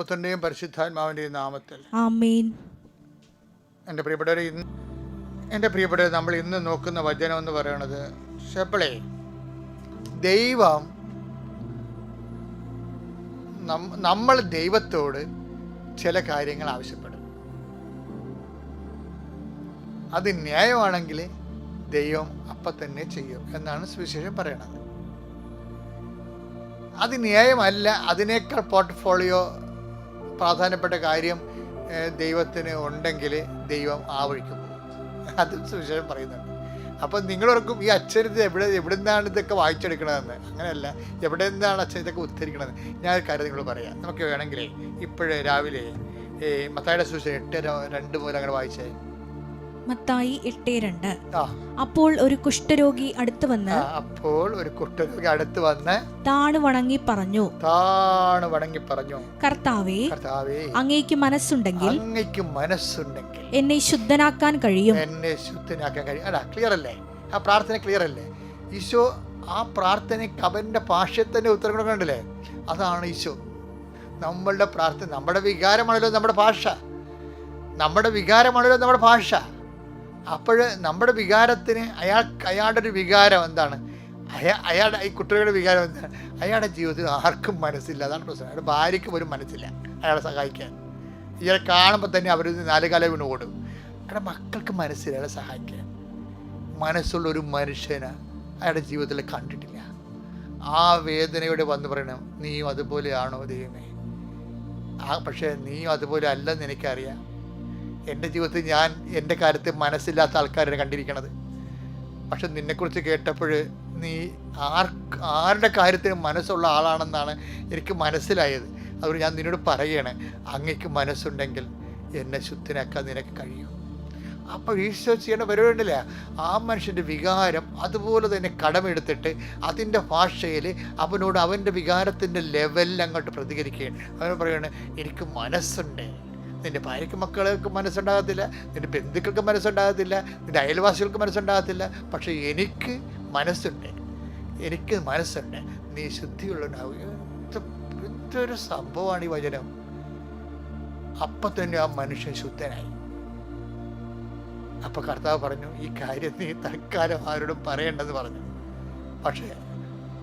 പുത്രന്റെയും പരിശുദ്ധാത്മാവിന്റെയും നാമത്തിൽ ആമേൻ. എൻ്റെ പ്രിയപ്പെട്ടവരെ, നമ്മൾ ഇന്ന് നോക്കുന്ന വചനം എന്ന് പറയുന്നത്, ഷെപ്പളെ ദൈവം നമ്മൾ ദൈവത്തോട് ചില കാര്യങ്ങൾ ആവശ്യപ്പെടും. അത് ന്യായമാണെങ്കിൽ ദൈവം അപ്പം തന്നെ ചെയ്യും എന്നാണ് സുവിശേഷം പറയണത്. അത് ന്യായമല്ല, അതിനേക്കാൾ പോർട്ട്ഫോളിയോ പ്രാധാന്യപ്പെട്ട കാര്യം ദൈവത്തിന് ഉണ്ടെങ്കിൽ ദൈവം ആ വഴിക്ക് പോകും. അത് സുവിശേഷം പറയുന്നുണ്ട്. അപ്പം നിങ്ങളോർക്കും ഈ അച്ഛനിത് എവിടെ നിന്നാണ് ഇതൊക്കെ വായിച്ചെടുക്കണതെന്ന്. അങ്ങനെയല്ല, എവിടെ നിന്നാണ് അച്ഛൻ ഇതൊക്കെ ഉദ്ധരിക്കണത്. ഞാൻ ഒരു കാര്യം നിങ്ങളോട് പറയാം. നമുക്ക് വേണമെങ്കിലേ ഇപ്പോഴേ രാവിലെ മത്തായിയുടെ സുവിശേഷം 8:2 മുതൽ അങ്ങനെ വായിച്ചേ. മത്തായി 8:2. അപ്പോൾ ഒരു കുഷ്ഠരോഗി അടുത്ത് വന്ന് താണു വണങ്ങി പറഞ്ഞു, കർത്താവേ, അങ്ങേക്ക് മനസ്സുണ്ടെങ്കിൽ എന്നെ ശുദ്ധനാക്കാൻ കഴിയും. അല്ല, ക്ലിയർ അല്ലേ? ആ പ്രാർത്ഥന ക്ലിയർ അല്ലേ? ഈശോ ആ പ്രാർത്ഥനയ്ക്ക് അവന്റെ ഭാഷയിൽ തന്നെ ഉത്തരം കൊടുക്കണ്ടല്ലേ? അതാണ് ഈശോ. നമ്മളുടെ പ്രാർത്ഥന, നമ്മുടെ വികാരമാണല്ലോ നമ്മുടെ ഭാഷ. അപ്പോൾ നമ്മുടെ വികാരത്തിന് അയാളുടെ ഒരു വികാരം എന്താണ്? അയാളുടെ ഈ കുട്ടികളുടെ വികാരം എന്താണ്? അയാളുടെ ജീവിതത്തിൽ ആർക്കും മനസ്സില്ല. അതാണ് പ്രശ്നം. അയാളുടെ ഭാര്യയ്ക്ക് പോലും മനസ്സില്ല അയാളെ സഹായിക്കാൻ. ഇയാളെ കാണുമ്പോൾ തന്നെ അവർ 4 കാലം വീണ് ഓടും. അയാളുടെ മക്കൾക്ക് മനസ്സില്ല അയാളെ സഹായിക്കാൻ. മനസ്സുള്ള ഒരു മനുഷ്യനെ അയാളുടെ ജീവിതത്തിൽ കണ്ടിട്ടില്ല. ആ വേദനയോടെ വന്ന് പറയണം, നീയും അതുപോലെയാണോ ദൈവമേ? പക്ഷേ നീയും അതുപോലെ അല്ലെന്ന് എനിക്കറിയാം. എൻ്റെ ജീവിതത്തിൽ ഞാൻ എൻ്റെ കാര്യത്തിൽ മനസ്സില്ലാത്ത ആൾക്കാരാണ് കണ്ടിരിക്കണത്. പക്ഷെ നിന്നെക്കുറിച്ച് കേട്ടപ്പോൾ നീ ആരുടെ കാര്യത്തിന് മനസ്സുള്ള ആളാണെന്നാണ് എനിക്ക് മനസ്സിലായത്. അതുകൊണ്ട് ഞാൻ നിന്നോട് പറയുകയാണ്, അങ്ങേക്ക് മനസ്സുണ്ടെങ്കിൽ എന്നെ ശുദ്ധനാക്കാൻ നിനക്ക് കഴിയും. അപ്പോൾ ഈശോ ചെയ്യേണ്ട പരിപാടിയില്ല. ആ മനുഷ്യൻ്റെ വികാരം അതുപോലെ തന്നെ കടമെടുത്തിട്ട് അതിൻ്റെ ഭാഷയിൽ അവനോട് അവൻ്റെ വികാരത്തിൻ്റെ ലെവലിൽ അങ്ങോട്ട് പ്രതികരിക്കുകയാണ്. അവൻ പറയുകയാണ്, എനിക്ക് മനസ്സുണ്ട്. നിൻ്റെ ഭാര്യയ്ക്ക് മക്കൾക്ക് മനസ്സുണ്ടാകത്തില്ല, നിൻ്റെ ബന്ധുക്കൾക്ക് മനസ്സുണ്ടാകത്തില്ല, നിൻ്റെ അയൽവാസികൾക്ക് മനസ്സുണ്ടാകത്തില്ല. പക്ഷേ എനിക്ക് മനസ്സുണ്ട്, നീ ശുദ്ധിയുള്ളവനാവുക. എന്തൊരു സംഭവമാണ് ഈ വചനം. അപ്പം തന്നെ ആ മനുഷ്യൻ ശുദ്ധനായി. അപ്പം കർത്താവ് പറഞ്ഞു, ഈ കാര്യം നീ തൽക്കാലം ആരോടും പറയേണ്ടെന്ന് പറഞ്ഞു. പക്ഷേ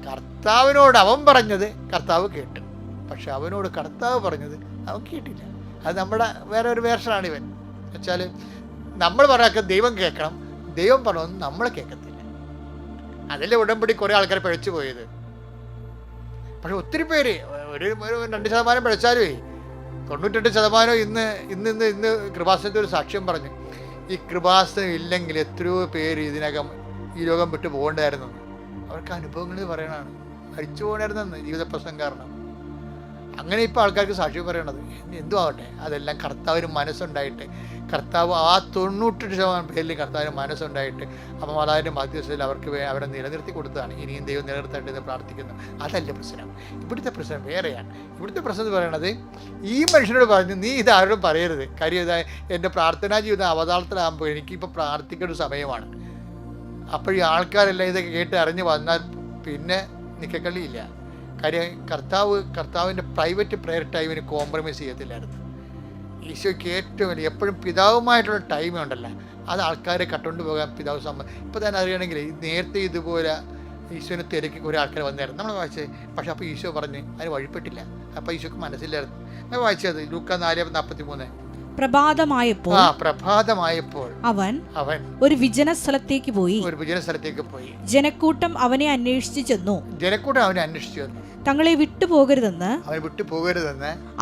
കർത്താവിനോട് അവൻ പറഞ്ഞത് കർത്താവ് കേട്ടു. പക്ഷെ അവനോട് കർത്താവ് പറഞ്ഞത് അവൻ കേട്ടില്ല. അത് നമ്മുടെ വേറെ ഒരു വേർഷനാണ് ഇവൻ. വെച്ചാൽ നമ്മൾ പറയാൻ ദൈവം കേൾക്കണം, ദൈവം പറഞ്ഞൊന്നും നമ്മൾ കേൾക്കത്തില്ല. അതിലെ ഉടമ്പടി കുറേ ആൾക്കാർ പിഴച്ചു പോയത്. പക്ഷെ ഒത്തിരി പേര് ഒരു 2% പിഴച്ചാലുമേ 98% ഇന്ന് കൃപാസനത്തിൽ ഒരു സാക്ഷ്യം പറഞ്ഞു. ഈ കൃപാസനം ഇല്ലെങ്കിൽ എത്രയോ പേര് ഇതിനകം ഈ ലോകം വിട്ടു പോകേണ്ടായിരുന്നു. അവർക്ക് അനുഭവങ്ങൾ പറയണതാണ്. മരിച്ചു പോകണമായിരുന്നെന്ന് ജീവിത പ്രശ്നം കാരണം. അങ്ങനെ ഇപ്പോൾ ആൾക്കാർക്ക് സാക്ഷി പറയണത് എന്തു ആവട്ടെ, അതെല്ലാം കർത്താവിന് മനസ്സുണ്ടായിട്ട്, കർത്താവ് ആ 98% പേരിൽ കർത്താവിന് മനസ്സുണ്ടായിട്ട് അപ്പം മാതാവിൻ്റെ മധ്യസ്ഥയിൽ അവരെ നിലനിർത്തി കൊടുത്തതാണ്. ഇനിയും ദൈവം നിലനിർത്തേണ്ടത് പ്രാർത്ഥിക്കുന്നു. അതല്ല പ്രശ്നം. ഇവിടുത്തെ പ്രശ്നം വേറെയാണ്. ഇവിടുത്തെ പ്രശ്നം എന്ന് പറയണത്, ഈ മനുഷ്യനോട് പറഞ്ഞു, നീ ഇത് ആരോടും പറയരുത്. കാര്യം ഇതാ, എൻ്റെ പ്രാർത്ഥനാ ജീവിതം അവതാളത്തിലാകുമ്പോൾ എനിക്കിപ്പോൾ പ്രാർത്ഥിക്കേണ്ട സമയമാണ്. അപ്പോൾ ഈ ആൾക്കാരെല്ലാം ഇതൊക്കെ കേട്ട് അറിഞ്ഞ് വന്നാൽ പിന്നെ നിൽക്കക്കളിയില്ല. കാര്യം കർത്താവിൻ്റെ പ്രൈവറ്റ് പ്രെയർ ടൈമിന് കോംപ്രമൈസ് ചെയ്യത്തില്ലായിരുന്നു. ഈശോയ്ക്ക് ഏറ്റവും വലിയ എപ്പോഴും പിതാവുമായിട്ടുള്ള ടൈം ഉണ്ടല്ലോ, അത് ആൾക്കാരെ കട്ടുകൊണ്ട് പോകാൻ പിതാവ് സമ്മതം. ഇപ്പോൾ തന്നെ അറിയണമെങ്കിൽ നേരത്തെ ഇതുപോലെ ഈശോനെ തിരക്കി കുറേ ആൾക്കാർ വന്നായിരുന്നു നമ്മൾ വായിച്ചത്. പക്ഷെ അപ്പോൾ ഈശോ പറഞ്ഞ് അതിന് വഴിപ്പെട്ടില്ല. അപ്പോൾ ഈശോക്ക് മനസ്സിലായിരുന്നു. നമ്മൾ വായിച്ചത് ലൂക്കാ 4:43. പ്രഭാതമായപ്പോൾ അവൻ ഒരു വിജന സ്ഥലത്തേക്ക് പോയി. ജനക്കൂട്ടം അവനെ അന്വേഷിച്ചു ചെന്നു. തങ്ങളെ വിട്ടുപോകരുതെന്ന്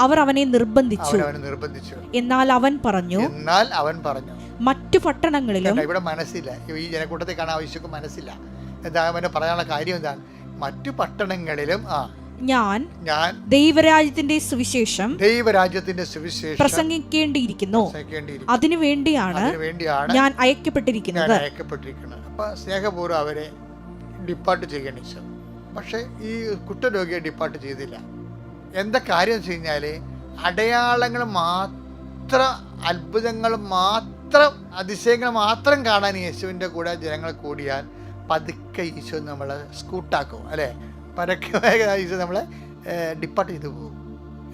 അവർ അവനെ നിർബന്ധിച്ചു. എന്നാൽ അവൻ പറഞ്ഞു, മറ്റു പട്ടണങ്ങളിലും. ഇവിടെ മനസ്സില്ല, ഈ ജനക്കൂട്ടത്തെ കാണാൻ ആവശ്യം മനസ്സില്ല. എന്താ അവനെ പറയാനുള്ള കാര്യം എന്താണ്? മറ്റു പട്ടണങ്ങളിലും ഞാൻ ദൈവരാജ്യത്തിന്റെ സുവിശേഷം പ്രസംഗിക്കേണ്ടിയിരിക്കുന്നു. അതിനുവേണ്ടിയാണ് ഞാൻ അയക്കപ്പെട്ടിരിക്കുന്നത്. അപ്പൊ സ്നേഹപൂർവ്വം അവരെ ഡിപ്പാർട്ട് ചെയ്യേണ്ടി. പക്ഷെ ഈ കുഷ്ഠരോഗിയെ ഡിപ്പാർട്ട് ചെയ്തില്ല. എന്താ കാര്യം വെച്ച് കഴിഞ്ഞാല്, അടയാളങ്ങൾ മാത്രം, അത്ഭുതങ്ങൾ മാത്രം, അതിശയങ്ങൾ മാത്രം കാണാൻ യേശുവിൻ്റെ കൂടെ ജനങ്ങൾ കൂടിയാൽ പതുക്കെ ഈശോ നമ്മളെ സ്കൂട്ടാക്കും, അല്ലേ? പരക്കെ ഈശോ നമ്മളെ ഡിപ്പാർട്ട് ചെയ്തു പോകും.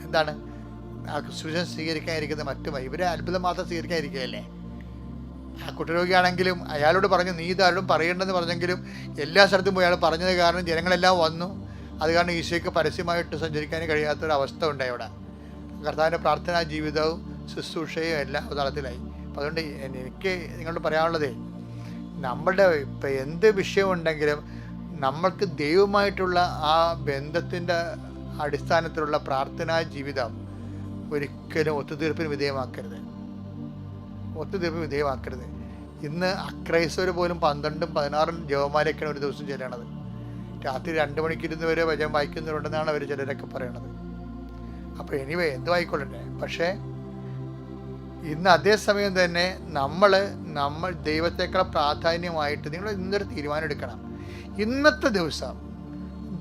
എന്താണ്? സുവിശേഷം സ്വീകരിക്കാതിരിക്കുന്ന മറ്റും ഇവരെ അത്ഭുതം മാത്രം സ്വീകരിക്കാതിരിക്കുകയല്ലേ. ആ കുഷ്ഠരോഗിയാണെങ്കിലും അയാളോട് പറഞ്ഞു നീ ഇതാരോടും പറയേണ്ടെന്ന് പറഞ്ഞെങ്കിലും എല്ലാ സ്ഥലത്തും പോയി അയാൾ പറഞ്ഞത് കാരണം ജനങ്ങളെല്ലാം വന്നു. അത് കാരണം ഈശോയ്ക്ക് പരസ്യമായിട്ട് സഞ്ചരിക്കാൻ കഴിയാത്തൊരവസ്ഥ ഉണ്ടായി അവിടെ. കർത്താവിൻ്റെ പ്രാർത്ഥനാ ജീവിതവും ശുശ്രൂഷയും എല്ലാം തലത്തിലായി. അപ്പം അതുകൊണ്ട് എനിക്ക് നിങ്ങളോട് പറയാനുള്ളത്, നമ്മളുടെ ഇപ്പം എന്ത് വിഷയമുണ്ടെങ്കിലും നമ്മൾക്ക് ദൈവമായിട്ടുള്ള ആ ബന്ധത്തിൻ്റെ അടിസ്ഥാനത്തിലുള്ള പ്രാർത്ഥനാ ജീവിതം ഒരിക്കലും ഒത്തുതീർപ്പിന് വിധേയമാക്കരുത്. ഇന്ന് അക്രൈസ്തവർ പോലും 12-16 ജപമാലയൊക്കെയാണ് ഒരു ദിവസം ചെല്ലണത്. രാത്രി 2 മണിക്കിരുന്ന് വരെ വചനം വായിക്കുന്നവരുണ്ടെന്നാണ് അവർ ചിലരൊക്കെ പറയണത്. അപ്പോൾ എനിവേ എന്തുവായിക്കൊള്ളട്ടെ, പക്ഷേ ഇന്ന് അതേസമയം തന്നെ നമ്മൾ ദൈവത്തെക്കാൾ പ്രാധാന്യമായിട്ട് നിങ്ങൾ ഇന്നൊരു തീരുമാനം എടുക്കണം. ഇന്നത്തെ ദിവസം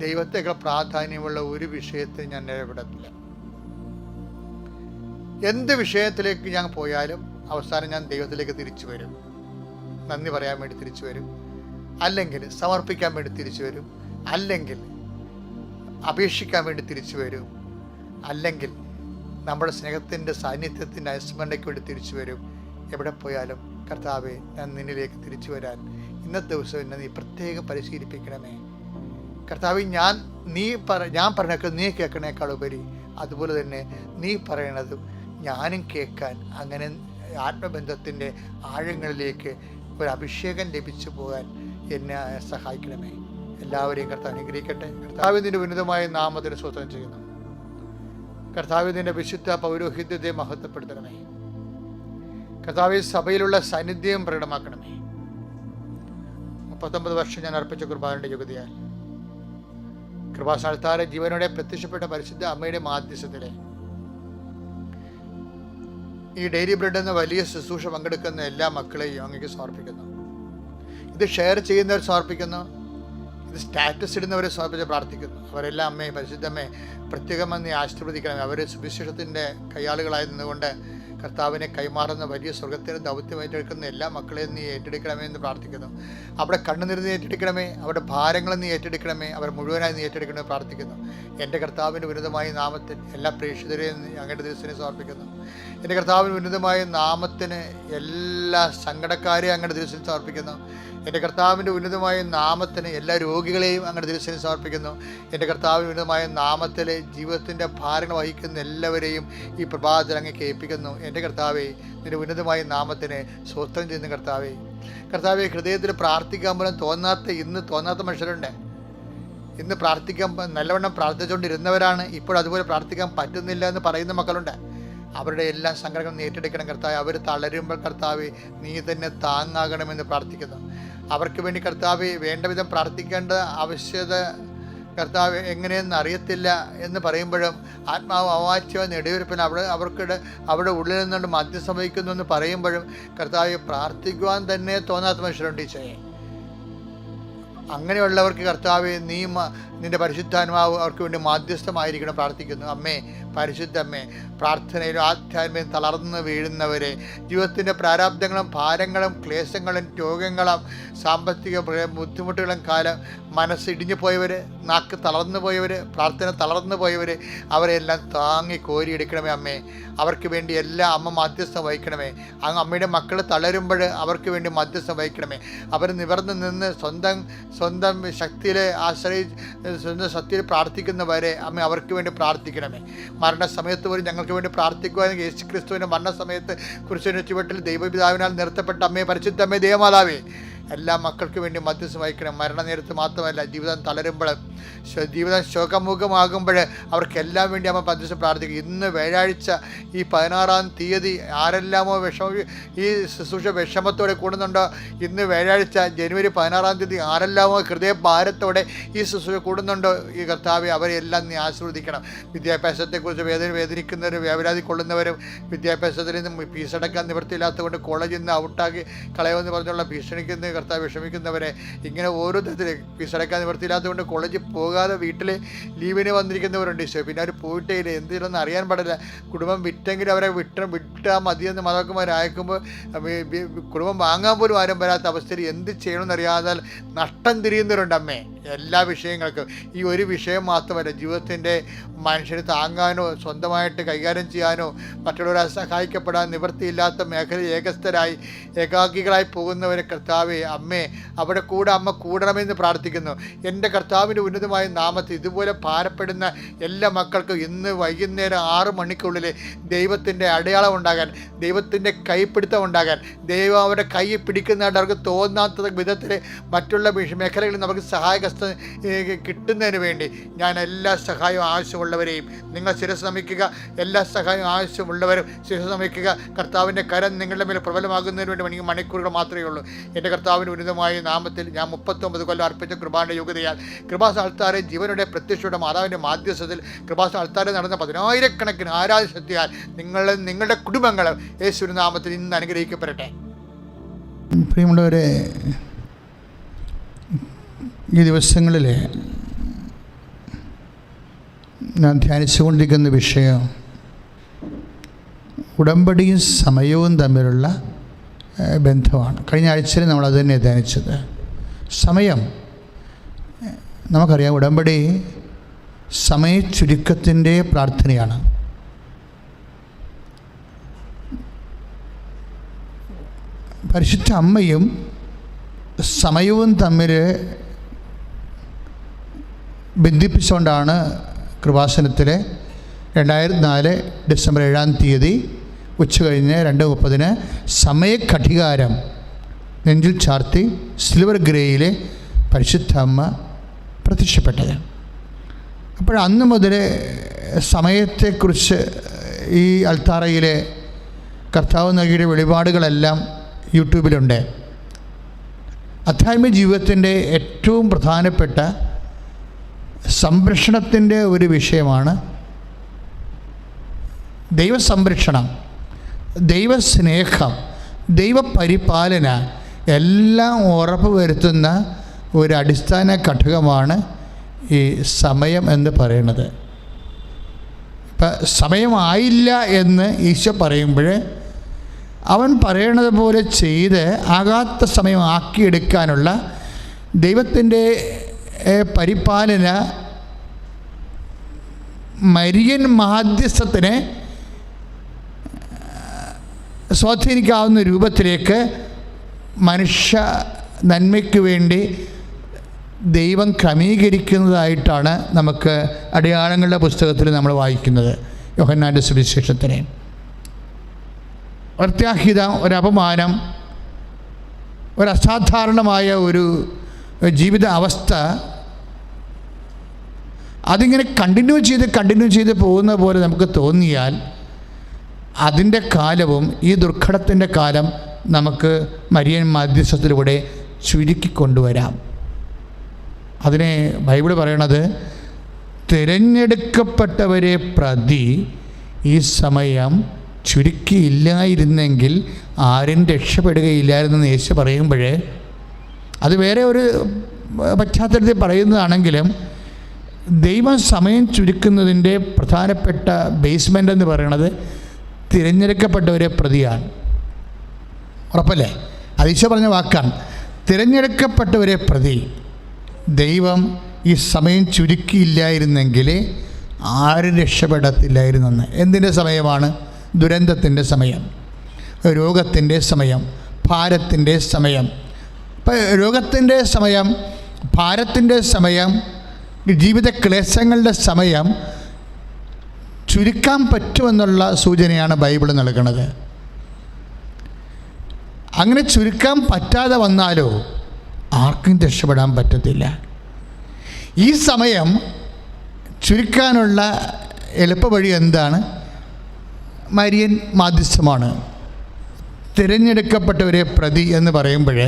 ദൈവത്തെക്കാൾ പ്രാധാന്യമുള്ള ഒരു വിഷയത്തിൽ ഞാൻ ഇടപെടത്തില്ല. എന്ത് വിഷയത്തിലേക്ക് ഞാൻ പോയാലും അവസാനം ഞാൻ ദൈവത്തിലേക്ക് തിരിച്ചു വരും. നന്ദി പറയാൻ വേണ്ടി തിരിച്ചു വരും, അല്ലെങ്കിൽ സമർപ്പിക്കാൻ വേണ്ടി തിരിച്ചു വരും, അല്ലെങ്കിൽ അപേക്ഷിക്കാൻ വേണ്ടി തിരിച്ചു വരും, അല്ലെങ്കിൽ നമ്മുടെ സ്നേഹത്തിൻ്റെ സാന്നിധ്യത്തിൻ്റെ അനുസ്മരണയ്ക്ക് വേണ്ടി തിരിച്ചു വരും. എവിടെ പോയാലും കർത്താവേ, ഞാൻ നിന്നിലേക്ക് തിരിച്ചു വരാൻ ഇന്നത്തെ ദിവസം എന്നെ നീ പ്രത്യേകം പരിശീലിപ്പിക്കണമേ. കർത്താവേ, ഞാൻ പറഞ്ഞൊക്കെ നീ കേൾക്കണേക്കാൾ ഉപരി അതുപോലെ തന്നെ നീ പറയണതും ഞാനും കേൾക്കാൻ, അങ്ങനെ ആത്മബന്ധത്തിൻ്റെ ആഴങ്ങളിലേക്ക് ഒരു അഭിഷേകം ലഭിച്ചു പോകാൻ എന്നെ സഹായിക്കണമേ. എല്ലാവരെയും കർത്താവ് അനുഗ്രഹിക്കട്ടെ. കർത്താവിൻ്റെ ഉന്നതമായ നാമത്തിന് സ്തോത്രം ചെയ്യുന്നു. കർത്താവിൻ്റെ വിശുദ്ധ പൗരോഹിത്യത്തെ മഹത്വപ്പെടുത്തണമേ. കർത്താവ് സഭയിലുള്ള സാന്നിധ്യം പ്രകടമാക്കണമേ. 39 വർഷം ഞാൻ അർപ്പിച്ച കുർബാനയുടെ യോഗ്യതയാൽ കൃപാസ്ഥാനത്താലെ ജീവനോടെ പ്രത്യക്ഷപ്പെട്ട പരിശുദ്ധ അമ്മയുടെ മാധ്യസ്ഥത്തിലെ ഈ ഡെയിലി ബ്രെഡ് എന്ന വലിയ ശുശ്രൂഷ പങ്കെടുക്കുന്ന എല്ലാ മക്കളെയും അങ്ങേക്ക് സമർപ്പിക്കുന്നു. ഇത് ഷെയർ ചെയ്യുന്നവർ സമർപ്പിക്കുന്നു, ഇത് സ്റ്റാറ്റസ് ഇടുന്നവരെ സമർപ്പിച്ച് പ്രാർത്ഥിക്കുന്നു. അവരെല്ലാം അമ്മയെ, പരിശുദ്ധമ്മയെ പ്രത്യേകമെന്ന് ആശീർവദിക്കണമേ. അവർ സുവിശേഷത്തിൻ്റെ കയ്യാളുകളായി നിന്നുകൊണ്ട് കർത്താവിനെ കൈമാറുന്ന വലിയ സ്വർഗത്തിന് ദൗത്യം ഏറ്റെടുക്കുന്ന എല്ലാ മക്കളെയും നീ ഏറ്റെടുക്കണമേ എന്ന് പ്രാർത്ഥിക്കുന്നു. അവിടെ കണ്ണുനീർ നീ ഏറ്റെടുക്കണമേ, അവരുടെ ഭാരങ്ങൾ നീ ഏറ്റെടുക്കണമേ, അവർ മുഴുവനായി നീ ഏറ്റെടുക്കണമെന്ന് പ്രാർത്ഥിക്കുന്നു. എൻ്റെ കർത്താവിൻ്റെ ഉന്നതമായ നാമത്തിൽ എല്ലാ പ്രേക്ഷിതരെയും അങ്ങയുടെ ദിവസത്തിനെ സമർപ്പിക്കുന്നു. എൻ്റെ കർത്താവിൻ്റെ ഉന്നതമായ നാമത്തിന് എല്ലാ സങ്കടക്കാരെയും അങ്ങയുടെ ദിവസത്തിൽ സമർപ്പിക്കുന്നു. എൻ്റെ കർത്താവിൻ്റെ ഉന്നതമായ നാമത്തിന് എല്ലാ രോഗികളെയും അങ്ങയുടെ ദിവസത്തിൽ സമർപ്പിക്കുന്നു. എൻ്റെ കർത്താവിൻ്റെ ഉന്നതമായ നാമത്തിലെ ജീവിതത്തിൻ്റെ ഭാരങ്ങൾ വഹിക്കുന്ന എല്ലാവരെയും ഈ പ്രഭാതത്തിൽ അങ്ങ് കേൾപ്പിക്കുന്നു. എൻ്റെ കർത്താവേ, നിൻ്റെ ഉന്നതമായ നാമത്തിന് സ്വസ്ഥം ചെയ്യുന്ന കർത്താവേ, ഹൃദയത്തിൽ പ്രാർത്ഥിക്കാൻ പോലും തോന്നാത്ത മനുഷ്യരുണ്ട്. ഇന്ന് പ്രാർത്ഥിക്കാൻ നല്ലവണ്ണം പ്രാർത്ഥിച്ചുകൊണ്ടിരുന്നവരാണ്, ഇപ്പോൾ അതുപോലെ പ്രാർത്ഥിക്കാൻ പറ്റുന്നില്ല എന്ന് പറയുന്ന മക്കളുണ്ട്. അവരുടെ എല്ലാ സങ്കടങ്ങളും നീ ഏറ്റെടുക്കണം കർത്താവേ. അവർ തളരുമ്പോൾ കർത്താവേ, നീ തന്നെ താങ്ങാകണമെന്ന് പ്രാർത്ഥിക്കുന്നു. അവർക്ക് വേണ്ടി കർത്താവേ, വേണ്ട വിധം പ്രാർത്ഥിക്കേണ്ട ആവശ്യകത കർത്താവ് എങ്ങനെയെന്ന് അറിയത്തില്ല എന്ന് പറയുമ്പോഴും ആത്മാവ് അവാച്യമായ നെടുവീർപ്പിന് അവിടെ ഉള്ളിൽ നിന്നുകൊണ്ട് മദ്യം വഹിക്കുന്നു എന്ന് പറയുമ്പോഴും കർത്താവ് പ്രാർത്ഥിക്കുവാൻ തന്നെ തോന്നാത്ത മനുഷ്യരുണ്ട്. ഈശോയെ, അങ്ങനെയുള്ളവർക്ക് കർത്താവെ നിന്റെ പരിശുദ്ധാത്മാവ് അവർക്ക് വേണ്ടി മാധ്യസ്ഥമായിരിക്കണം പ്രാർത്ഥിക്കുന്നു. അമ്മേ, പരിശുദ്ധമ്മേ, പ്രാർത്ഥനയിലും ആധ്യാത്മികം തളർന്ന് വീഴുന്നവരെ, ജീവിതത്തിൻ്റെ പ്രാരാബ്ദങ്ങളും ഭാരങ്ങളും ക്ലേശങ്ങളും രോഗങ്ങളും സാമ്പത്തിക ബുദ്ധിമുട്ടുകളും മനസ്സിടിഞ്ഞു പോയവർ, നാക്ക് തളർന്നു പോയവർ, പ്രാർത്ഥന തളർന്നു പോയവർ, അവരെല്ലാം താങ്ങി കോരിയെടുക്കണമേ അമ്മേ. അവർക്ക് വേണ്ടി എല്ലാം അമ്മ മാധ്യസ്ഥം വഹിക്കണമേ. അങ്ങ് അമ്മയുടെ മക്കൾ തളരുമ്പോൾ അവർക്ക് വേണ്ടി മാധ്യസ്ഥം വഹിക്കണമേ. അവർ നിവർന്ന് നിന്ന് സ്വന്തം ശക്തിയിലെ സ്വന്തം ശക്തിയിൽ പ്രാർത്ഥിക്കുന്നവരെ അമ്മ അവർക്ക് വേണ്ടി പ്രാർത്ഥിക്കണമേ. മരണസമയത്ത് പോലും ഞങ്ങൾക്ക് വേണ്ടി പ്രാർത്ഥിക്കുവാൻ യേശു ക്രിസ്തുവിൻ്റെ മരണസമയത്ത് കുരിശിന്റെ ചുവട്ടിൽ ദൈവപിതാവിനാൽ നിർത്തപ്പെട്ട അമ്മയെ, പരിശുദ്ധമ്മേ, ദേവമാതാവേ, എല്ലാ മക്കൾക്ക് വേണ്ടി മധ്യസ്ഥം വഹിക്കണം. മരണനേരത്ത് മാത്രമല്ല, ജീവിതം തളരുമ്പോൾ, ജീവിതം ശോകമുഖമാകുമ്പോൾ അവർക്കെല്ലാം വേണ്ടി അമ്മ മധ്യസ്ഥം പ്രാർത്ഥിക്കും. ഇന്ന് വ്യാഴാഴ്ച ഈ 16-ാം തീയതി ആരെല്ലാമോ ഈ ശുശ്രൂഷ വിഷമത്തോടെ കൂടുന്നുണ്ടോ, ഇന്ന് വ്യാഴാഴ്ച ജനുവരി 16-ാം തീയതി ആരെല്ലാമോ ഹൃദയഭാരത്തോടെ ഈ ശുശ്രൂഷ കൂടുന്നുണ്ടോ, ഈ കർത്താവെ അവരെല്ലാം നീ ആശീർവദിക്കണം. വിദ്യാഭ്യാസത്തെക്കുറിച്ച് വേദനിക്കുന്നവരും വ്യാപരാതി കൊള്ളുന്നവരും, വിദ്യാഭ്യാസത്തിൽ നിന്ന് ഫീസടക്കാൻ നിവൃത്തിയില്ലാത്തതുകൊണ്ട് കോളേജിൽ നിന്ന് ഔട്ടാക്കി കളയുമെന്ന് പറഞ്ഞുള്ള ഭീഷണിക്കുന്ന കർത്താവ് വിഷമിക്കുന്നവരെ, ഇങ്ങനെ ഓരോ തരത്തിൽ ഫീസടക്കാൻ നിവൃത്തിയില്ലാത്തതുകൊണ്ട് കോളേജിൽ പോകാതെ വീട്ടിൽ ലീവിന് വന്നിരിക്കുന്നവരുണ്ട്. ഈശോ, പിന്നെ അവർ പോയിട്ടേ ഇല്ല, എന്തിനൊന്നും അറിയാൻ പാടില്ല. കുടുംബം വിറ്റെങ്കിലും അവരെ വിട്ടാൽ മതിയെന്ന് മാതാക്കന്മാരയക്കുമ്പോൾ കുടുംബം വാങ്ങാൻ പോലും ആരും വരാത്ത അവസ്ഥയിൽ എന്ത് ചെയ്യണമെന്നറിയാതെ നഷ്ടം തിരിയുന്നവരുണ്ട്. അമ്മേ, എല്ലാ വിഷയങ്ങൾക്കും. ഈ ഒരു വിഷയം മാത്രമല്ല, ജീവിതത്തിൻ്റെ മനുഷ്യന് താങ്ങാനോ സ്വന്തമായിട്ട് കൈകാര്യം ചെയ്യാനോ മറ്റുള്ളവരെ സഹായിക്കപ്പെടാൻ നിവൃത്തിയില്ലാത്ത മേഖലയിൽ ഏകസ്ഥരായി ഏകാക്കികളായി പോകുന്നവരെ കർത്താവേ, അമ്മേ, അവിടെ കൂടെ അമ്മ കൂടണമെന്ന് പ്രാർത്ഥിക്കുന്നു. എൻ്റെ കർത്താവിൻ്റെ ഉന്നതമായ നാമത്തിൽ ഇതുപോലെ ഭാരപ്പെടുന്ന എല്ലാ മക്കൾക്കും ഇന്ന് വൈകുന്നേരം 6 മണിക്കുള്ളിൽ ദൈവത്തിൻ്റെ അടയാളം ഉണ്ടാകാൻ, ദൈവത്തിൻ്റെ കൈപ്പിടുത്തം ഉണ്ടാകാൻ, ദൈവം അവരുടെ കൈ പിടിക്കുന്നതായിട്ട് അവർക്ക് തോന്നാത്ത വിധത്തിൽ മറ്റുള്ള മേഖലകളിൽ നമുക്ക് സഹായകസ്ഥ കിട്ടുന്നതിന് വേണ്ടി ഞാൻ എല്ലാ സഹായവും ആവശ്യമുള്ളവരെയും നിങ്ങൾ ശിരസ് നമിക്കുക. എല്ലാ സഹായവും ആവശ്യമുള്ളവരും ശിരസ് നമിക്കുക. കർത്താവിൻ്റെ കരം നിങ്ങളുടെ മേൽ പ്രബലമാകുന്നതിന് വേണ്ടി എനിക്ക് മണിക്കൂറുകൾ മാത്രമേ ഉള്ളൂ. എൻ്റെ കർത്താവിൻ്റെ ഉന്നതമായ നാമത്തിൽ ഞാൻ 39 കൊല്ലം അർപ്പിച്ച കൃപാന്റെ യോഗ്യതയാൽ കൃപാസന ആൾത്താരെ ജീവനുടെ പ്രത്യക്ഷയുടെ മാതാവിൻ്റെ മാധ്യസ്ഥത്തിൽ കൃപാസന ആൾത്താരെ നടന്ന 10,000-കണക്കിന് ആരാധനയാൽ നിങ്ങളുടെ കുടുംബങ്ങളും യേശുവിന്റെ നാമത്തിൽ ഇന്ന് അനുഗ്രഹിക്കപ്പെടട്ടെ. പ്രിയമുള്ളവരെ, ഈ ദിവസങ്ങളിൽ ഞാൻ ധ്യാനിച്ചുകൊണ്ടിരിക്കുന്ന വിഷയം ഉടമ്പടിയും സമയവും തമ്മിലുള്ള ബന്ധമാണ്. കഴിഞ്ഞ ആഴ്ചയിൽ നമ്മളത് തന്നെ ധ്യാനിച്ചത്. സമയം നമുക്കറിയാം, ഉടമ്പടി സമയ ചുരുക്കത്തിൻ്റെ പ്രാർത്ഥനയാണ്. പരിശുദ്ധ അമ്മയും സമയവും തമ്മിൽ ബന്ധിപ്പിച്ചുകൊണ്ടാണ് കൃപാസനത്തിലെ 2004 ഡിസംബർ 7-ാം തീയതി ഉച്ചകഴിഞ്ഞ് 2:30 സമയഘടികാരം നെഞ്ചിൽ ചാർത്തി സിൽവർ ഗ്രേയിലെ പരിശുദ്ധ അമ്മ പ്രത്യക്ഷപ്പെട്ടത്. അപ്പോൾ അന്ന് മുതൽ സമയത്തെക്കുറിച്ച് ഈ അൾത്താറയിലെ കർത്താവ് നൽകിയ വെളിപാടുകളെല്ലാം യൂട്യൂബിലുണ്ട്. ആധ്യാത്മിക ജീവിതത്തിൻ്റെ ഏറ്റവും പ്രധാനപ്പെട്ട സംരക്ഷണത്തിൻ്റെ ഒരു വിഷയമാണ് ദൈവസംരക്ഷണം, ദൈവസ്നേഹം, ദൈവപരിപാലന എല്ലാം ഉറപ്പ് വരുത്തുന്ന ഒരു അടിസ്ഥാന ഘടകമാണ് ഈ സമയം എന്ന് പറയുന്നത്. ഇപ്പം സമയമായില്ല എന്ന് ഈശോ പറയുമ്പോൾ അവൻ പറയണത് പോലെ ചെയ്ത് ആകാത്ത സമയം ആക്കിയെടുക്കാനുള്ള ദൈവത്തിൻ്റെ പരിപാലന മരിയൻ മാധ്യസ്ഥത്തിനെ സ്വാധീനിക്കാവുന്ന രൂപത്തിലേക്ക് മനുഷ്യ നന്മയ്ക്ക് വേണ്ടി ദൈവം ക്രമീകരിക്കുന്നതായിട്ടാണ് നമുക്ക് അടയാളങ്ങളുടെ പുസ്തകത്തിൽ നമ്മൾ വായിക്കുന്നത്. യോഹന്നാൻ്റെ സുവിശേഷത്തിനെ പ്രത്യാഹിത, ഒരപമാനം, ഒരസാധാരണമായ ഒരു ജീവിത അവസ്ഥ അതിങ്ങനെ കണ്ടിന്യൂ ചെയ്ത് പോകുന്ന പോലെ നമുക്ക് തോന്നിയാൽ അതിൻ്റെ കാലവും ഈ ദുർഘടത്തിൻ്റെ കാലം നമുക്ക് മരിയൻ മാധ്യസ്ഥത്തിലൂടെ ചുരുക്കിക്കൊണ്ടുവരാം. അതിനെ ബൈബിൾ പറയണത്, തിരഞ്ഞെടുക്കപ്പെട്ടവരെ പ്രതി ഈ സമയം ചുരുക്കിയില്ലായിരുന്നെങ്കിൽ ആരും രക്ഷപ്പെടുകയില്ലായിരുന്നെന്ന് യേശു പറയുമ്പോൾ അത് വേറെ ഒരു പശ്ചാത്തലത്തിൽ പറയുന്നതാണെങ്കിലും ദൈവം സമയം ചുരുക്കുന്നതിൻ്റെ പ്രധാനപ്പെട്ട ബേസ്മെൻ്റ് എന്ന് പറയുന്നത് തിരഞ്ഞെടുക്കപ്പെട്ടവരെ പ്രതിയാണ്. ഉറപ്പല്ലേ? അതീശോ പറഞ്ഞ വാക്കാണ്. തിരഞ്ഞെടുക്കപ്പെട്ടവരെ പ്രതി ദൈവം ഈ സമയം ചുരുക്കിയില്ലായിരുന്നെങ്കിൽ ആരും രക്ഷപ്പെടത്തില്ലായിരുന്നെന്ന്. എന്തിൻ്റെ സമയമാണ്? ദുരന്തത്തിൻ്റെ സമയം, രോഗത്തിൻ്റെ സമയം, ഭാരത്തിൻ്റെ സമയം. ഇപ്പം രോഗത്തിൻ്റെ സമയം, ഭാരത്തിൻ്റെ സമയം, ജീവിത ക്ലേശങ്ങളുടെ സമയം ചുരുക്കാൻ പറ്റുമെന്നുള്ള സൂചനയാണ് ബൈബിൾ നൽകുന്നത്. അങ്ങനെ ചുരുക്കാൻ പറ്റാതെ വന്നാലോ ആർക്കും രക്ഷപ്പെടാൻ പറ്റത്തില്ല. ഈ സമയം ചുരുക്കാനുള്ള എളുപ്പവഴി എന്താണ്? മരിയൻ മാധ്യസ്ഥമാണ്. തിരഞ്ഞെടുക്കപ്പെട്ടവരെ പ്രതി എന്ന് പറയുമ്പോൾ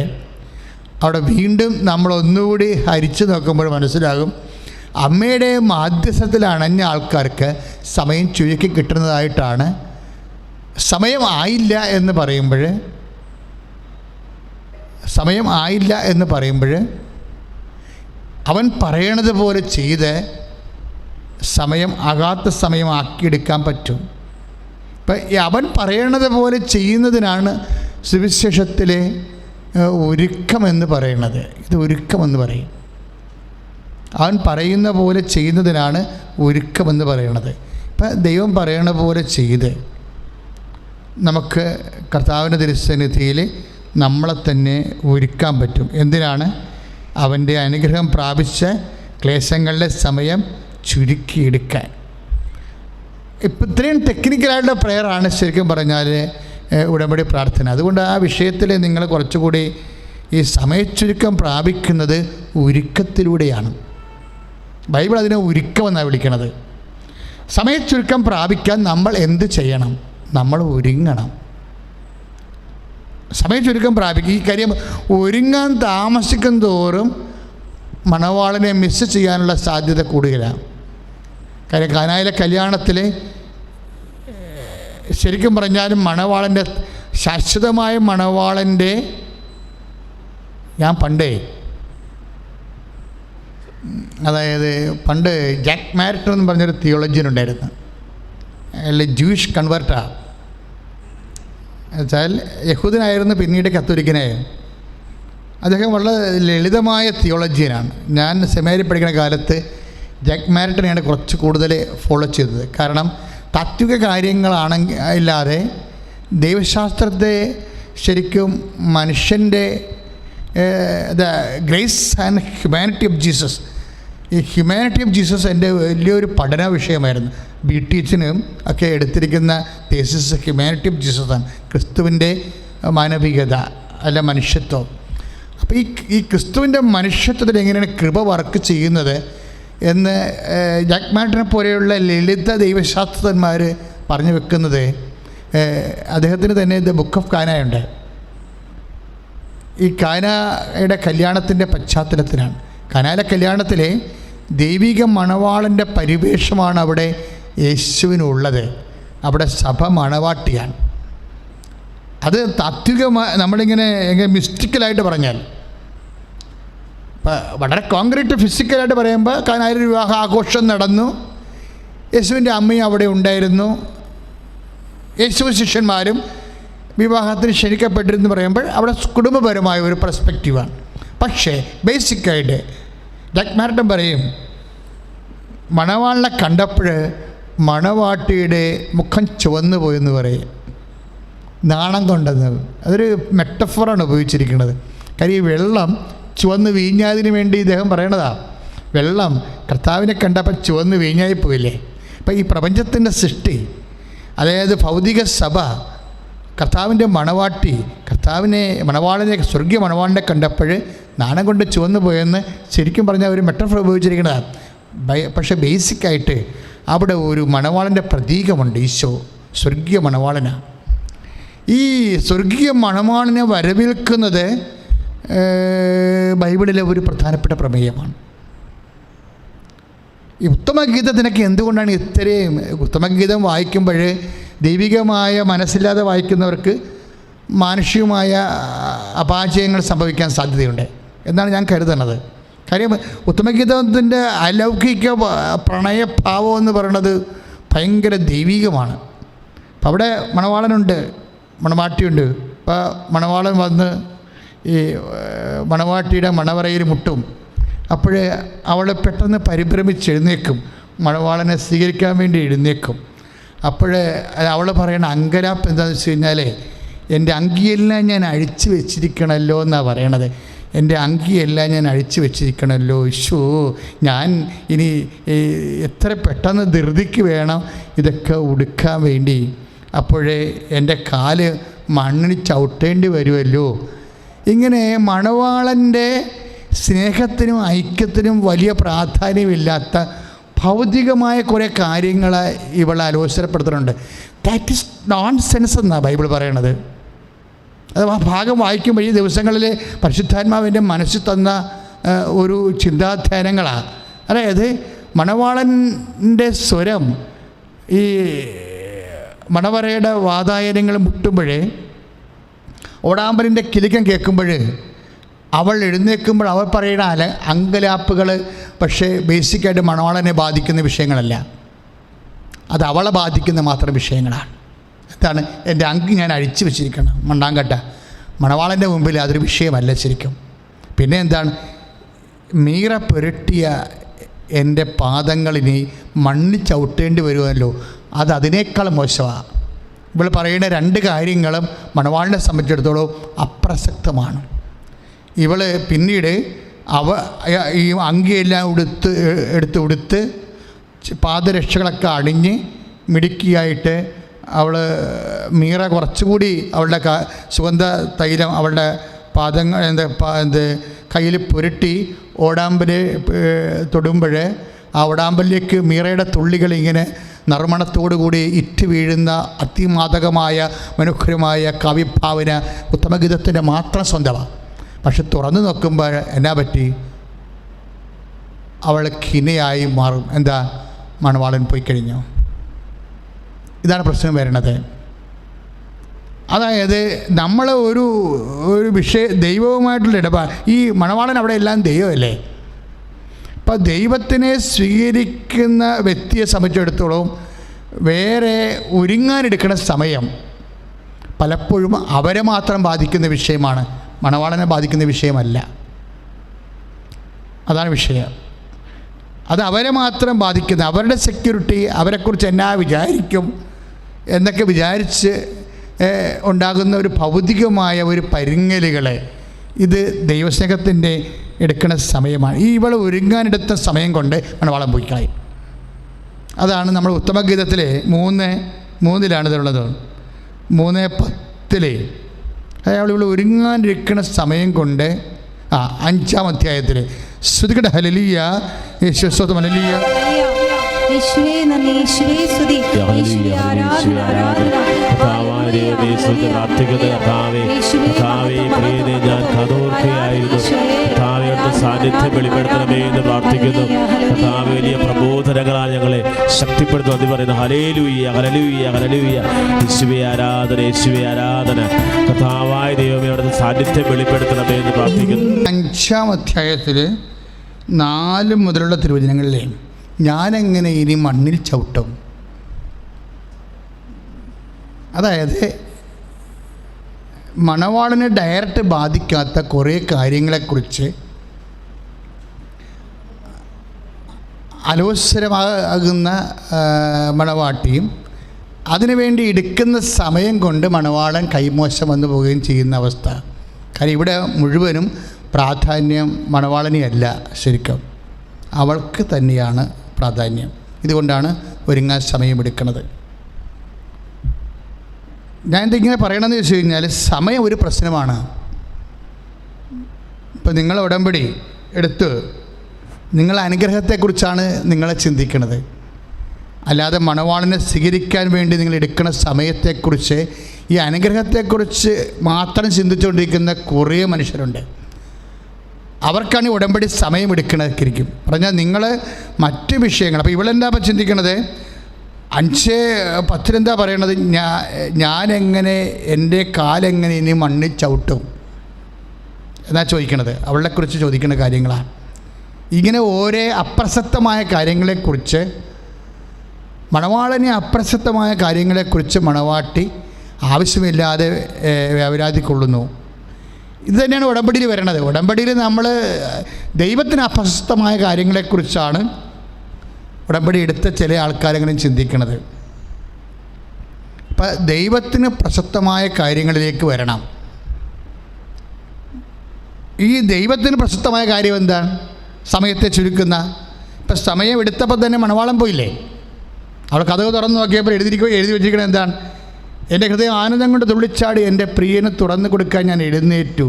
അവിടെ വീണ്ടും നമ്മളൊന്നുകൂടി ഹരിച്ചു നോക്കുമ്പോൾ മനസ്സിലാകും, അമ്മയുടെ മാധ്യസ്ഥത്തിൽ അണഞ്ഞ ആൾക്കാർക്ക് സമയം ചുരുക്കി കിട്ടുന്നതായിട്ടാണ്. സമയം ആയില്ല എന്ന് പറയുമ്പോൾ അവൻ പറയണത് പോലെ ചെയ്ത് സമയം ആകാത്ത സമയം ആക്കിയെടുക്കാൻ പറ്റും. ഇപ്പം അവൻ പറയണത് പോലെ ചെയ്യുന്നതിനാണ് സുവിശേഷത്തിലെ ഒരുക്കമെന്ന് പറയുന്നത്. ഇത് ഒരുക്കമെന്ന് പറയും. അവൻ പറയുന്ന പോലെ ചെയ്യുന്നതിനാണ് ഒരുക്കമെന്ന് പറയുന്നത്. ഇപ്പം ദൈവം പറയുന്ന പോലെ ചെയ്ത് നമുക്ക് കർത്താവിൻ്റെ തിരുസന്നിധിയിൽ നമ്മളെ തന്നെ ഒരുക്കാൻ പറ്റും. എന്തിനാണ്? അവൻ്റെ അനുഗ്രഹം പ്രാപിച്ച ക്ലേശങ്ങളുടെ സമയം ചുരുക്കിയെടുക്കാൻ. ഇപ്പം ഇത്രയും ടെക്നിക്കലായിട്ടുള്ള പ്രെയറാണ് ശരിക്കും പറഞ്ഞാൽ ഉടമ്പടി പ്രാർത്ഥന. അതുകൊണ്ട് ആ വിഷയത്തിൽ നിങ്ങൾ കുറച്ചുകൂടി ഈ സമയച്ചുരുക്കം പ്രാപിക്കുന്നത് ഒരുക്കത്തിലൂടെയാണ്. ബൈബിൾ അതിനെ ഒരുക്കമെന്നാണ് വിളിക്കണത്. സമയച്ചുരുക്കം പ്രാപിക്കാൻ നമ്മൾ എന്ത് ചെയ്യണം? നമ്മൾ ഒരുങ്ങണം. സമയച്ചുരുക്കം പ്രാപിക്കുക. ഈ കാര്യം ഒരുങ്ങാൻ താമസിക്കും തോറും മണവാളനെ മിസ് ചെയ്യാനുള്ള സാധ്യത കൂടുതലാണ്. കാര്യം കാനായിലെ കല്യാണത്തിൽ ശരിക്കും പറഞ്ഞാലും മണവാളൻ്റെ ശാശ്വതമായ മണവാളൻ്റെ ഞാൻ പണ്ട് ജാക്ക് മാരിറ്റൺ എന്ന് പറഞ്ഞൊരു തിയോളജിയൻ ഉണ്ടായിരുന്നു. അയാൾ ജൂയിഷ് കൺവേർട്ടാണ്. എന്നുവെച്ചാൽ യഹൂദനായിരുന്നു, പിന്നീട് കത്തോലിക്കനായി. അദ്ദേഹം വളരെ ലളിതമായ തിയോളജിയനാണ്. ഞാൻ സെമിനാരിൽ പഠിക്കുന്ന കാലത്ത് ജാക്ക് മാരിറ്റനെയാണ് കുറച്ച് കൂടുതൽ ഫോളോ ചെയ്തത്. കാരണം താത്വിക കാര്യങ്ങളാണെങ്കിൽ ഇല്ലാതെ ദൈവശാസ്ത്രത്തെ ശരിക്കും മനുഷ്യൻ്റെ the grace and humanity of Jesus, ഈ ഹ്യൂമാനിറ്റി ഓഫ് ജീസസ് എൻ്റെ വലിയൊരു പഠന വിഷയമായിരുന്നു. BTHനും ഒക്കെ എടുത്തിരിക്കുന്ന തേസിസ് ഹ്യൂമാനിറ്റി ഓഫ് ജീസസാണ്, ക്രിസ്തുവിൻ്റെ മാനവികത അല്ല മനുഷ്യത്വം. അപ്പോൾ ഈ ക്രിസ്തുവിൻ്റെ മനുഷ്യത്വത്തിൽ എങ്ങനെയാണ് കൃപ വർക്ക് ചെയ്യുന്നത് എന്ന് ജാക്ക് മാരിറ്റനെ പോലെയുള്ള ലളിത ദൈവശാസ്ത്രജ്ഞന്മാർ പറഞ്ഞു വെക്കുന്നത്. അദ്ദേഹത്തിന് തന്നെ ദ ബുക്ക് ഓഫ് കാനയുണ്ട്. ഈ കാനയുടെ കല്യാണത്തിൻ്റെ പശ്ചാത്തലത്തിലാണ്. കാനായിലെ കല്യാണത്തിലെ ദൈവിക മണവാളൻ്റെ പരിവേഷമാണ് അവിടെ യേശുവിനുള്ളത്. അവിടെ സഭ മണവാട്ടിയാണ്. അത് താത്വികമായി നമ്മളിങ്ങനെ മിസ്റ്റിക്കലായിട്ട് പറഞ്ഞാൽ, വളരെ കോൺക്രീറ്റ് ഫിസിക്കലായിട്ട് പറയുമ്പോൾ കാനായിലെ വിവാഹ ആഘോഷം നടന്നു. യേശുവിൻ്റെ അമ്മയും അവിടെ ഉണ്ടായിരുന്നു. യേശു ശിഷ്യന്മാരും വിവാഹത്തിന് ക്ഷണിക്കപ്പെട്ടിരുന്നു പറയുമ്പോൾ അവിടെ കുടുംബപരമായ ഒരു പെർസ്പെക്റ്റീവാണ്. പക്ഷേ ബേസിക്കായിട്ട് ജാക്ക് മാരിറ്റൺ പറയും, മണവാളിനെ കണ്ടപ്പോൾ മണവാട്ടിയുടെ മുഖം ചുവന്നു പോയെന്ന് പറയും, നാണം കൊണ്ടെന്ന്. അതൊരു മെറ്റഫറാണ് ഉപയോഗിച്ചിരിക്കുന്നത്. കാര്യം ഈ വെള്ളം ചുവന്ന് വീഞ്ഞാതിന് വേണ്ടി ഇദ്ദേഹം പറയണതാണ്. വെള്ളം കർത്താവിനെ കണ്ടപ്പോൾ ചുവന്ന് വീഞ്ഞായി പോയില്ലേ. അപ്പം ഈ പ്രപഞ്ചത്തിൻ്റെ സൃഷ്ടി, അതായത് ഭൗതിക സഭ കർത്താവിൻ്റെ മണവാട്ടി, കർത്താവിനെ മണവാളിനെ സ്വർഗീയ മണവാളിനെ കണ്ടപ്പോൾ നാണം കൊണ്ട് ചുവന്നു പോയെന്ന് ശരിക്കും പറഞ്ഞാൽ ഒരു മെറ്റഫർ ഉപയോഗിച്ചിരിക്കുന്നതാണ്. പക്ഷേ ബേസിക്കായിട്ട് അവിടെ ഒരു മണവാളൻ്റെ പ്രതീകമുണ്ട്. ഈശോ സ്വർഗീയ മണവാളനാണ്. ഈ സ്വർഗീയ മണവാളിനെ വരവേൽക്കുന്നത് ബൈബിളിലെ ഒരു പ്രധാനപ്പെട്ട പ്രമേയമാണ്. ഈ ഉത്തമഗീതത്തിനൊക്കെ എന്തുകൊണ്ടാണ് ഇത്രയും? ഉത്തമഗീതം വായിക്കുമ്പോൾ ദൈവികമായ മനസ്സില്ലാതെ വായിക്കുന്നവർക്ക് മാനുഷികമായ അപാചയങ്ങൾ സംഭവിക്കാൻ സാധ്യതയുണ്ട് എന്നാണ് ഞാൻ കരുതുന്നത്. കാര്യം ഉത്തമഗീതത്തിൻ്റെ അലൗകിക പ്രണയഭാവം എന്ന് പറയുന്നത് ഭയങ്കര ദൈവികമാണ്. അപ്പം അവിടെ മണവാളനുണ്ട്, മണവാട്ടിയുണ്ട്. അപ്പോൾ മണവാളൻ വന്ന് ഈ മണവാട്ടിയുടെ മണവറയിൽ മുട്ടും. അപ്പോൾ അവൾ പെട്ടെന്ന് പരിഭ്രമിച്ച് എഴുന്നേക്കും, മണവാളനെ സ്വീകരിക്കാൻ വേണ്ടി എഴുന്നേക്കും. അപ്പോൾ അവൾ പറയുന്ന അങ്കലാപ്പ് എന്താണെന്ന് വെച്ച് കഴിഞ്ഞാൽ, എൻ്റെ അങ്കിയെല്ലാം ഞാൻ അഴിച്ചു വെച്ചിരിക്കണമല്ലോ എന്നാണ് പറയണത്. എൻ്റെ അങ്കിയെല്ലാം ഞാൻ അഴിച്ചു വെച്ചിരിക്കണമല്ലോ, ഈശോ ഞാൻ ഇനി എത്ര പെട്ടെന്ന് ധൃതിക്ക് വേണം ഇതൊക്കെ ഉടുക്കാൻ വേണ്ടി. അപ്പോഴേ എൻ്റെ കാല് മണ്ണിന് ചവിട്ടേണ്ടി വരുമല്ലോ. ഇങ്ങനെ മണവാളൻ്റെ സ്നേഹത്തിനും ഐക്യത്തിനും വലിയ പ്രാധാന്യമില്ലാത്ത ഭൗതികമായ കുറേ കാര്യങ്ങൾ ഇവൾ ആലോചനപ്പെടുത്തുന്നുണ്ട്. ദാറ്റ് ഈസ് നോൺ സെൻസ് എന്നാണ് ബൈബിൾ പറയണത്. അത് ആ ഭാഗം വായിക്കുമ്പോൾ ഈ ദിവസങ്ങളിൽ പരിശുദ്ധാത്മാവിൻ്റെ മനസ്സിൽ തന്ന ഒരു ചിന്താധ്യാനങ്ങളാണ്. അതായത് മണവാളൻ്റെ സ്വരം ഈ മണവറയുടെ വാതായനങ്ങൾ മുട്ടുമ്പോഴേ, ഓടാമ്പലിൻ്റെ കിലുക്കം കേൾക്കുമ്പോൾ അവൾ എഴുന്നേൽക്കുമ്പോൾ അവൾ പറയുന്ന അങ്കലാപ്പുകൾ പക്ഷേ ബേസിക്കായിട്ട് മണവാളനെ ബാധിക്കുന്ന വിഷയങ്ങളല്ല, അത് അവളെ ബാധിക്കുന്ന മാത്രം വിഷയങ്ങളാണ്. എന്താണ്? എൻ്റെ അങ്കി ഞാൻ അഴിച്ചു വെച്ചിരിക്കണം, മണ്ണാങ്കട്ട. മണവാളൻ്റെ മുമ്പിൽ അതൊരു വിഷയമല്ല ശരിക്കും. പിന്നെ എന്താണ്? മീറ പുരട്ടിയ എൻ്റെ പാദങ്ങളിനി മണ്ണിൽ ചവിട്ടേണ്ടി വരുമല്ലോ, അത് അതിനേക്കാൾ മോശമാണ്. ഇവിടെ പറയുന്ന രണ്ട് കാര്യങ്ങളും മണവാളിനെ സംബന്ധിച്ചിടത്തോളം അപ്രസക്തമാണ്. ഇവൾ പിന്നീട് ഈ അങ്കിയെല്ലാം എടുത്ത് പാദരക്ഷകളൊക്കെ അണിഞ്ഞ് മിടുക്കിയായിട്ട് അവൾ മീറ കുറച്ചുകൂടി അവളുടെ സുഗന്ധ തൈലം അവളുടെ പാദങ്ങൾ കയ്യിൽ പുരട്ടി ഓടാമ്പല് തൊടുമ്പോൾ ആ ഓടാമ്പലിലേക്ക് മീറയുടെ തുള്ളികൾ ഇങ്ങനെ നറുമണത്തോടുകൂടി ഇറ്റ് വീഴുന്ന അതിമാദകമായ മനോഹരമായ കാവ്യഭാവന ഉത്തമഗീതത്തിൻ്റെ മാത്രം സ്വന്തമാണ്. പക്ഷെ തുറന്നു നോക്കുമ്പോൾ എന്നാ പറ്റി? അവൾ ഖിനയായി മാറും. എന്താ? മണവാളൻ പോയി കഴിഞ്ഞു. ഇതാണ് പ്രശ്നം വരുന്നത്. അതായത് നമ്മൾ ഒരു ദൈവവുമായിട്ടുള്ള ഇടപാട്, ഈ മണവാളൻ അവിടെ എല്ലാം ദൈവമല്ലേ. അപ്പം ദൈവത്തിനെ സ്വീകരിക്കുന്ന വ്യക്തിയെ സംബന്ധിച്ചിടത്തോളം വേറെ ഒരുങ്ങാനെടുക്കുന്ന സമയം പലപ്പോഴും അവരെ മാത്രം ബാധിക്കുന്ന വിഷയമാണ്, മണവാളനെ ബാധിക്കുന്ന വിഷയമല്ല. അതാണ് വിഷയം. അത് അവരെ മാത്രം ബാധിക്കുന്ന, അവരുടെ സെക്യൂരിറ്റി, അവരെക്കുറിച്ച് എന്നാ വിചാരിക്കും എന്നൊക്കെ വിചാരിച്ച് ഉണ്ടാകുന്ന ഒരു ഭൗതികമായ ഒരു പരിങ്ങലുകളെ ഇത് ദൈവസ്നേഹത്തിൻ്റെ എടുക്കുന്ന സമയമാണ്. ഈ ഇവൾ ഒരുങ്ങാനെടുത്ത സമയം കൊണ്ട് മണവാളൻ പോയി കളയും. അതാണ് നമ്മൾ ഉത്തമഗീതത്തിലെ 3:3 ഇതുള്ളത്. 3:10 അയാൾ ഇവിടെ ഒരുങ്ങാനിരിക്കുന്ന സമയം കൊണ്ട് 5-ാം അധ്യായത്തിൽ ശ്രുതികട ഹല്ലേലൂയ, യേശുവേ സ്തോത്രം, ഹല്ലേലൂയ, യേശുവേ നന്ദി, യേശുവേ സ്തുതി, യേശുവേ ആരാധന, ആരാധന. ഞാൻ കഥോർക്കുകയായിരുന്നു. കർത്താവയുടെ സാന്നിധ്യം വെളിപ്പെടുത്തണമേ എന്ന് പ്രാർത്ഥിക്കുന്നു. കർത്താവ് വലിയ പ്രബോധനങ്ങളാൽ ഞങ്ങളെ ശക്തിപ്പെടുത്തുന്നു എന്ന് പറയുന്നു. Hallelujah, hallelujah, hallelujah. യേശുവേ ആരാധന, യേശുവേ ആരാധന. കർത്താവായ ദൈവമേ അവിടുത്തെ സാന്നിധ്യം വെളിപ്പെടുത്തണമേ എന്ന് പ്രാർത്ഥിക്കുന്നു. 5-ാം അധ്യായത്തിൽ 4 മുതലുള്ള തിരുവചനങ്ങളിലെ ഞാനെങ്ങനെ ഇനി മണ്ണിൽ ചവിട്ടും. അതായത് മണവാളിനെ ഡയറക്റ്റ് ബാധിക്കാത്ത കുറേ കാര്യങ്ങളെക്കുറിച്ച് അലോസരമാകുന്ന മണവാട്ടിയും അതിനുവേണ്ടി എടുക്കുന്ന സമയം കൊണ്ട് മണവാളൻ കൈമോശം വന്നു പോവുകയും ചെയ്യുന്ന അവസ്ഥ. കാര്യം ഇവിടെ മുഴുവനും പ്രാധാന്യം മണവാളനെയല്ല, ശരിക്കും അവൾക്ക് തന്നെയാണ് പ്രാധാന്യം. ഇതുകൊണ്ടാണ് ഒരുങ്ങാൻ സമയമെടുക്കുന്നത്. ഞാൻ ഇതിങ്ങനെ പറയണമെന്ന് വെച്ച് കഴിഞ്ഞാൽ സമയം ഒരു പ്രശ്നമാണ്. ഇപ്പം നിങ്ങൾ ഉടമ്പടി എടുത്ത് നിങ്ങൾ അനുഗ്രഹത്തെക്കുറിച്ചാണ് നിങ്ങളെ ചിന്തിക്കുന്നത്, അല്ലാതെ മണവാളിനെ സ്വീകരിക്കാൻ വേണ്ടി നിങ്ങൾ എടുക്കുന്ന സമയത്തെക്കുറിച്ച്, ഈ അനുഗ്രഹത്തെക്കുറിച്ച് മാത്രം ചിന്തിച്ചുകൊണ്ടിരിക്കുന്ന കുറേ മനുഷ്യരുണ്ട്. അവർക്കാണ് ഈ ഉടമ്പടി സമയമെടുക്കണതിരിക്കും. പറഞ്ഞാൽ നിങ്ങൾ മറ്റ് വിഷയങ്ങൾ, അപ്പോൾ ഇവളെന്താ ഇപ്പം ചിന്തിക്കണത്? 5:10 എന്താ പറയണത്? ഞാനെങ്ങനെ എൻ്റെ കാലെങ്ങനെ ഇനി മണ്ണിൽ ചവിട്ടും എന്നാ ചോദിക്കണത്. അവളെക്കുറിച്ച് ചോദിക്കുന്ന കാര്യങ്ങളാണ്. ഇങ്ങനെ ഓരോ അപ്രസക്തമായ കാര്യങ്ങളെക്കുറിച്ച്, മണവാളനെ അപ്രസക്തമായ കാര്യങ്ങളെക്കുറിച്ച് മണവാട്ടി ആവശ്യമില്ലാതെ വ്യാപരാധിക്കൊള്ളുന്നു. ഇത് തന്നെയാണ് ഉടമ്പടിയിൽ വരണത്. ഉടമ്പടിയിൽ നമ്മൾ ദൈവത്തിന് അപ്രസക്തമായ കാര്യങ്ങളെക്കുറിച്ചാണ് ഉടമ്പടി എടുത്ത ചില ആൾക്കാരെങ്കിലും ചിന്തിക്കണത്. അപ്പം ദൈവത്തിന് പ്രസക്തമായ കാര്യങ്ങളിലേക്ക് വരണം. ഈ ദൈവത്തിന് പ്രസക്തമായ കാര്യം എന്താണ്? സമയത്തെ ചുരുക്കുന്ന. ഇപ്പം സമയം എടുത്തപ്പോൾ തന്നെ മണവാളം പോയില്ലേ? അവൾ കഥക് തുറന്ന് നോക്കിയപ്പോൾ എഴുതി വെച്ചിരിക്കുന്നത് എന്താണ്? എൻ്റെ ഹൃദയം ആനന്ദം കൊണ്ട് തുള്ളിച്ചാടി എൻ്റെ പ്രിയന് തുറന്നു കൊടുക്കാൻ ഞാൻ എഴുന്നേറ്റു.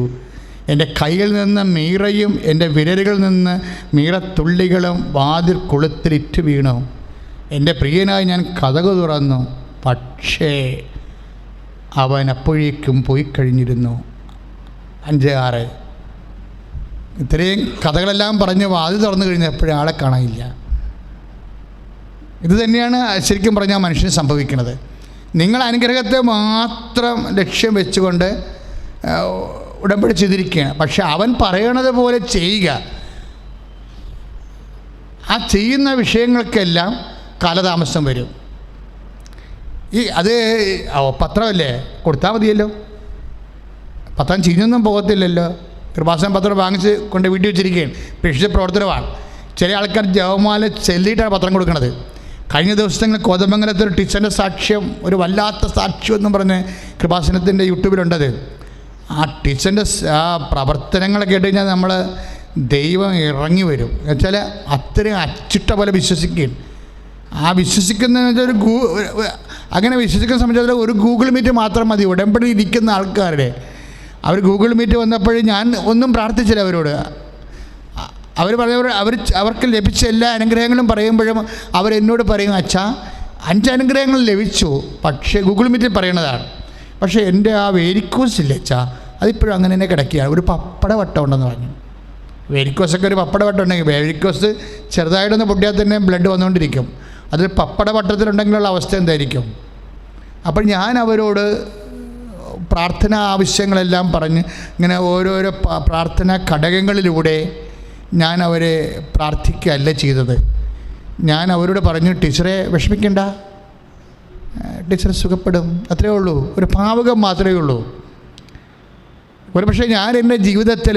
എൻ്റെ കയ്യിൽ നിന്ന് മീറയും എൻ്റെ വിരലുകളിൽ നിന്ന് മീറത്തുള്ളികളും വാതിൽ കൊളുത്തിലിറ്റ് വീണു. എൻ്റെ പ്രിയനായി ഞാൻ കഥക് തുറന്നു, പക്ഷേ അവൻ അപ്പോഴേക്കും പോയി കഴിഞ്ഞിരുന്നു. 5:6 ഇത്രയും കഥകളെല്ലാം പറഞ്ഞ് വാതിൽ തുറന്നു കഴിഞ്ഞപ്പോഴേ ആളെ കാണാനില്ല. ഇത് തന്നെയാണ് ശരിക്കും പറഞ്ഞാൽ മനുഷ്യന് സംഭവിക്കുന്നത്. നിങ്ങൾ അനുഗ്രഹത്തെ മാത്രം ലക്ഷ്യം വെച്ചുകൊണ്ട് ഉടമ്പടി ചെയ്തിരിക്കുകയാണ്. പക്ഷെ അവൻ പറയണത് പോലെ ചെയ്യുക. ആ ചെയ്യുന്ന വിഷയങ്ങൾക്കെല്ലാം കാലതാമസം വരും. അത് പത്രമല്ലേ, കൊടുത്താൽ മതിയല്ലോ. പത്രം ചീഞ്ഞൊന്നും പോകത്തില്ലല്ലോ. കൃപാസന പത്രം വാങ്ങിച്ച് കൊണ്ട് വീട്ടിൽ വെച്ചിരിക്കുകയാണ്. പ്രേക്ഷിത പ്രവർത്തനമാണ്. ചില ആൾക്കാർ ജപമാല ചെല്ലിയിട്ടാണ് പത്രം കൊടുക്കുന്നത്. കഴിഞ്ഞ ദിവസങ്ങളിൽ കോതമംഗലത്തെ ഒരു ടീച്ചറിൻ്റെ സാക്ഷ്യം, ഒരു വല്ലാത്ത സാക്ഷ്യം എന്നും പറഞ്ഞ് കൃപാസനത്തിൻ്റെ യൂട്യൂബിലുണ്ടത്. ആ ടീച്ചറിൻ്റെ ആ പ്രവർത്തനങ്ങളെ കേട്ട് കഴിഞ്ഞാൽ നമ്മൾ ദൈവം ഇറങ്ങി വരും. എന്നുവെച്ചാൽ അത്രയും അച്ചിട്ട പോലെ വിശ്വസിക്കുകയും ആ വിശ്വസിക്കുന്ന അങ്ങനെ വിശ്വസിക്കുന്ന സംബന്ധിച്ചിടത്തോളം ഒരു ഗൂഗിൾ മീറ്റ് മാത്രം മതി. ഉടമ്പടി ഇരിക്കുന്ന ആൾക്കാരുടെ അവർ ഗൂഗിൾ മീറ്റ് വന്നപ്പോൾ ഞാൻ ഒന്നും പ്രാർത്ഥിച്ചില്ല അവരോട്. അവർ പറഞ്ഞവർ അവർക്ക് ലഭിച്ച എല്ലാ അനുഗ്രഹങ്ങളും പറയുമ്പോഴും അവരെന്നോട് പറയും, അച്ഛാ 5 അനുഗ്രഹങ്ങൾ ലഭിച്ചു, പക്ഷേ ഗൂഗിൾ മീറ്റിൽ പറയണതാണ്. പക്ഷേ എൻ്റെ ആ വേരിക്കോസ് ഇല്ലേ അച്ഛാ, അതിപ്പോഴും അങ്ങനെ തന്നെ കിടക്കുകയാണ്. ഒരു പപ്പട വട്ടം ഉണ്ടെന്ന് പറഞ്ഞു. വേരിക്കോസൊക്കെ ഒരു പപ്പട വട്ടം ഉണ്ടെങ്കിൽ, വേരിക്കോസ് ചെറുതായിട്ടൊന്ന് പൊട്ടിയാൽ തന്നെ ബ്ലഡ് വന്നുകൊണ്ടിരിക്കും. അത് പപ്പട വട്ടത്തിലുണ്ടെങ്കിലുള്ള അവസ്ഥ എന്തായിരിക്കും? അപ്പോൾ ഞാൻ അവരോട് പ്രാർത്ഥനാ ആവശ്യങ്ങളെല്ലാം പറഞ്ഞ് ഇങ്ങനെ ഓരോരോ പ്രാർത്ഥനാ ഘടകങ്ങളിലൂടെ ഞാൻ അവരെ പ്രാർത്ഥിക്കുകയല്ല ചെയ്തത്. ഞാൻ അവരോട് പറഞ്ഞു, ടീച്ചറെ വിഷമിക്കണ്ട, ടീച്ചർ സുഖപ്പെടും, അത്രയേ ഉള്ളൂ. ഒരു ഭാവുകം മാത്രമേ ഉള്ളൂ. ഒരു പക്ഷേ ഞാൻ എൻ്റെ ജീവിതത്തിൽ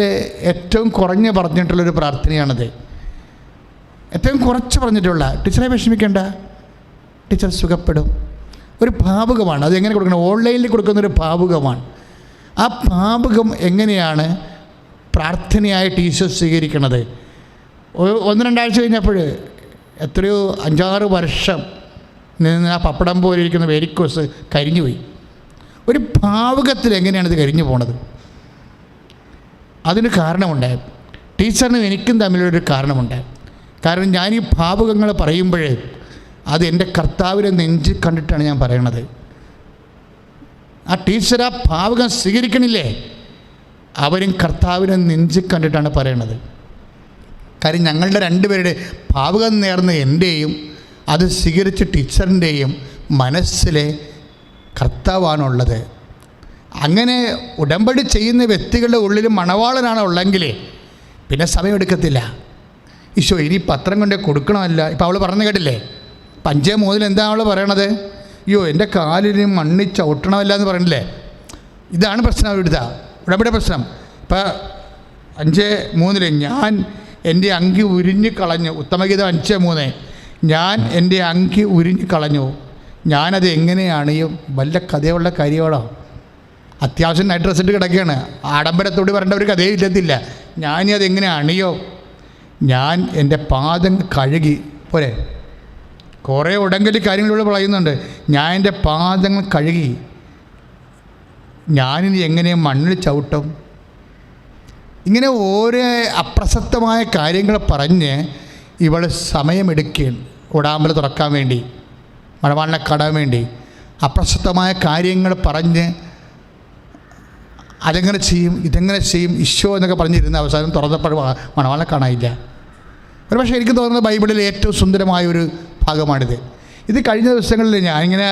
ഏറ്റവും കുറഞ്ഞ് പറഞ്ഞിട്ടുള്ളൊരു പ്രാർത്ഥനയാണത്. ഏറ്റവും കുറച്ച് പറഞ്ഞിട്ടുള്ള, ടീച്ചറെ വിഷമിക്കേണ്ട, ടീച്ചർ സുഖപ്പെടും. ഒരു ഭാവുകമാണ്. അതെങ്ങനെ കൊടുക്കണം? ഓൺലൈനിൽ കൊടുക്കുന്നൊരു ഭാവുകമാണ്. ആ ഭാവുകം എങ്ങനെയാണ് പ്രാർത്ഥനയായിട്ട് ഈശോ സ്വീകരിക്കണത്? 1-2 ആഴ്ച കഴിഞ്ഞപ്പോൾ എത്രയോ 5-6 വർഷം നിന്ന് ആ പപ്പടം പോലെ ഇരിക്കുന്ന വേരിക്കോസ് കരിഞ്ഞുപോയി. ഒരു ഭാവുകത്തിൽ എങ്ങനെയാണിത് കരിഞ്ഞു പോണത്? അതിന് കാരണമുണ്ടായിരുന്നു. ടീച്ചറിനും എനിക്കും തമ്മിലൊരു കാരണമുണ്ടായി. കാരണം ഞാൻ ഈ ഭാവുകങ്ങൾ പറയുമ്പോൾ അത് എൻ്റെ കർത്താവിനെ നെഞ്ചിൽ കണ്ടിട്ടാണ് ഞാൻ പറയണത്. ആ ടീച്ചർ ആ ഭാവുകം സ്വീകരിക്കണില്ലേ, അവരും കർത്താവിനെ നെഞ്ചിൽ കണ്ടിട്ടാണ് പറയണത്. കാര്യം ഞങ്ങളുടെ 2 പേരുടെ ഭാവുകം നേർന്ന എൻ്റെയും അത് സ്വീകരിച്ച ടീച്ചറിൻ്റെയും മനസ്സിലെ കർത്താവാണുള്ളത്. അങ്ങനെ ഉടമ്പടി ചെയ്യുന്ന വ്യക്തികളുടെ ഉള്ളിൽ മണവാളനാണ് ഉള്ളെങ്കിൽ പിന്നെ സമയമെടുക്കത്തില്ല. ഈശോ ഇനി പത്രം കൊണ്ട് കൊടുക്കണമല്ല. ഇപ്പോൾ അവൾ പറഞ്ഞു കേട്ടില്ലേ, 5:3 എന്താ അവൾ പറയണത്? അയ്യോ എൻ്റെ കാലിന് മണ്ണി ചവിട്ടണമല്ല എന്ന് പറയണില്ലേ. ഇതാണ് പ്രശ്നം. അവരുടെ ഉടമ്പടി പ്രശ്നം. ഇപ്പോൾ 5:3 ഞാൻ എൻ്റെ അങ്കി ഉരിഞ്ഞ് കളഞ്ഞു. ഉത്തമഗീതം 5:3 ഞാൻ എൻ്റെ അങ്കി ഉരിഞ്ഞ് കളഞ്ഞു. ഞാനത് എങ്ങനെയാണ്? ഈ വല്ല കഥയുള്ള കാര്യമാണോ? അത്യാവശ്യം നൈറ്റ് ഡ്രസ് ഇട്ട് കിടക്കുകയാണ്. ആഡംബരത്തോട് പറയേണ്ട ഒരു കഥയും ഇല്ലത്തില്ല. ഞാനീ അതെങ്ങനെ അണിയോ? ഞാൻ എൻ്റെ പാദം കഴുകി പോരെ. കുറേ ഉടങ്കലി കാര്യങ്ങളിലൂടെ പറയുന്നുണ്ട്. ഞാൻ എൻ്റെ പാദങ്ങൾ കഴുകി, ഞാനിനി എങ്ങനെ മണ്ണിൽ ചവിട്ടും? ഇങ്ങനെ ഓരോ അപ്രസക്തമായ കാര്യങ്ങൾ പറഞ്ഞ് ഇവൾ സമയമെടുക്കുകയാണ്. ഉടാമ്പൽ തുറക്കാൻ വേണ്ടി, മണവാളിനെ കടാൻ വേണ്ടി അപ്രസക്തമായ കാര്യങ്ങൾ പറഞ്ഞ് അതെങ്ങനെ ചെയ്യും, ഇതെങ്ങനെ ചെയ്യും, ഈശോ എന്നൊക്കെ പറഞ്ഞിരുന്ന അവസാനം തുറന്നപ്പോൾ മണവാളനെ കാണാനില്ല. ഒരു പക്ഷേ എനിക്ക് തോന്നുന്നത് ബൈബിളിൽ ഏറ്റവും സുന്ദരമായൊരു ഭാഗമാണിത്. ഇത് കഴിഞ്ഞ ദിവസങ്ങളിൽ ഞാനിങ്ങനെ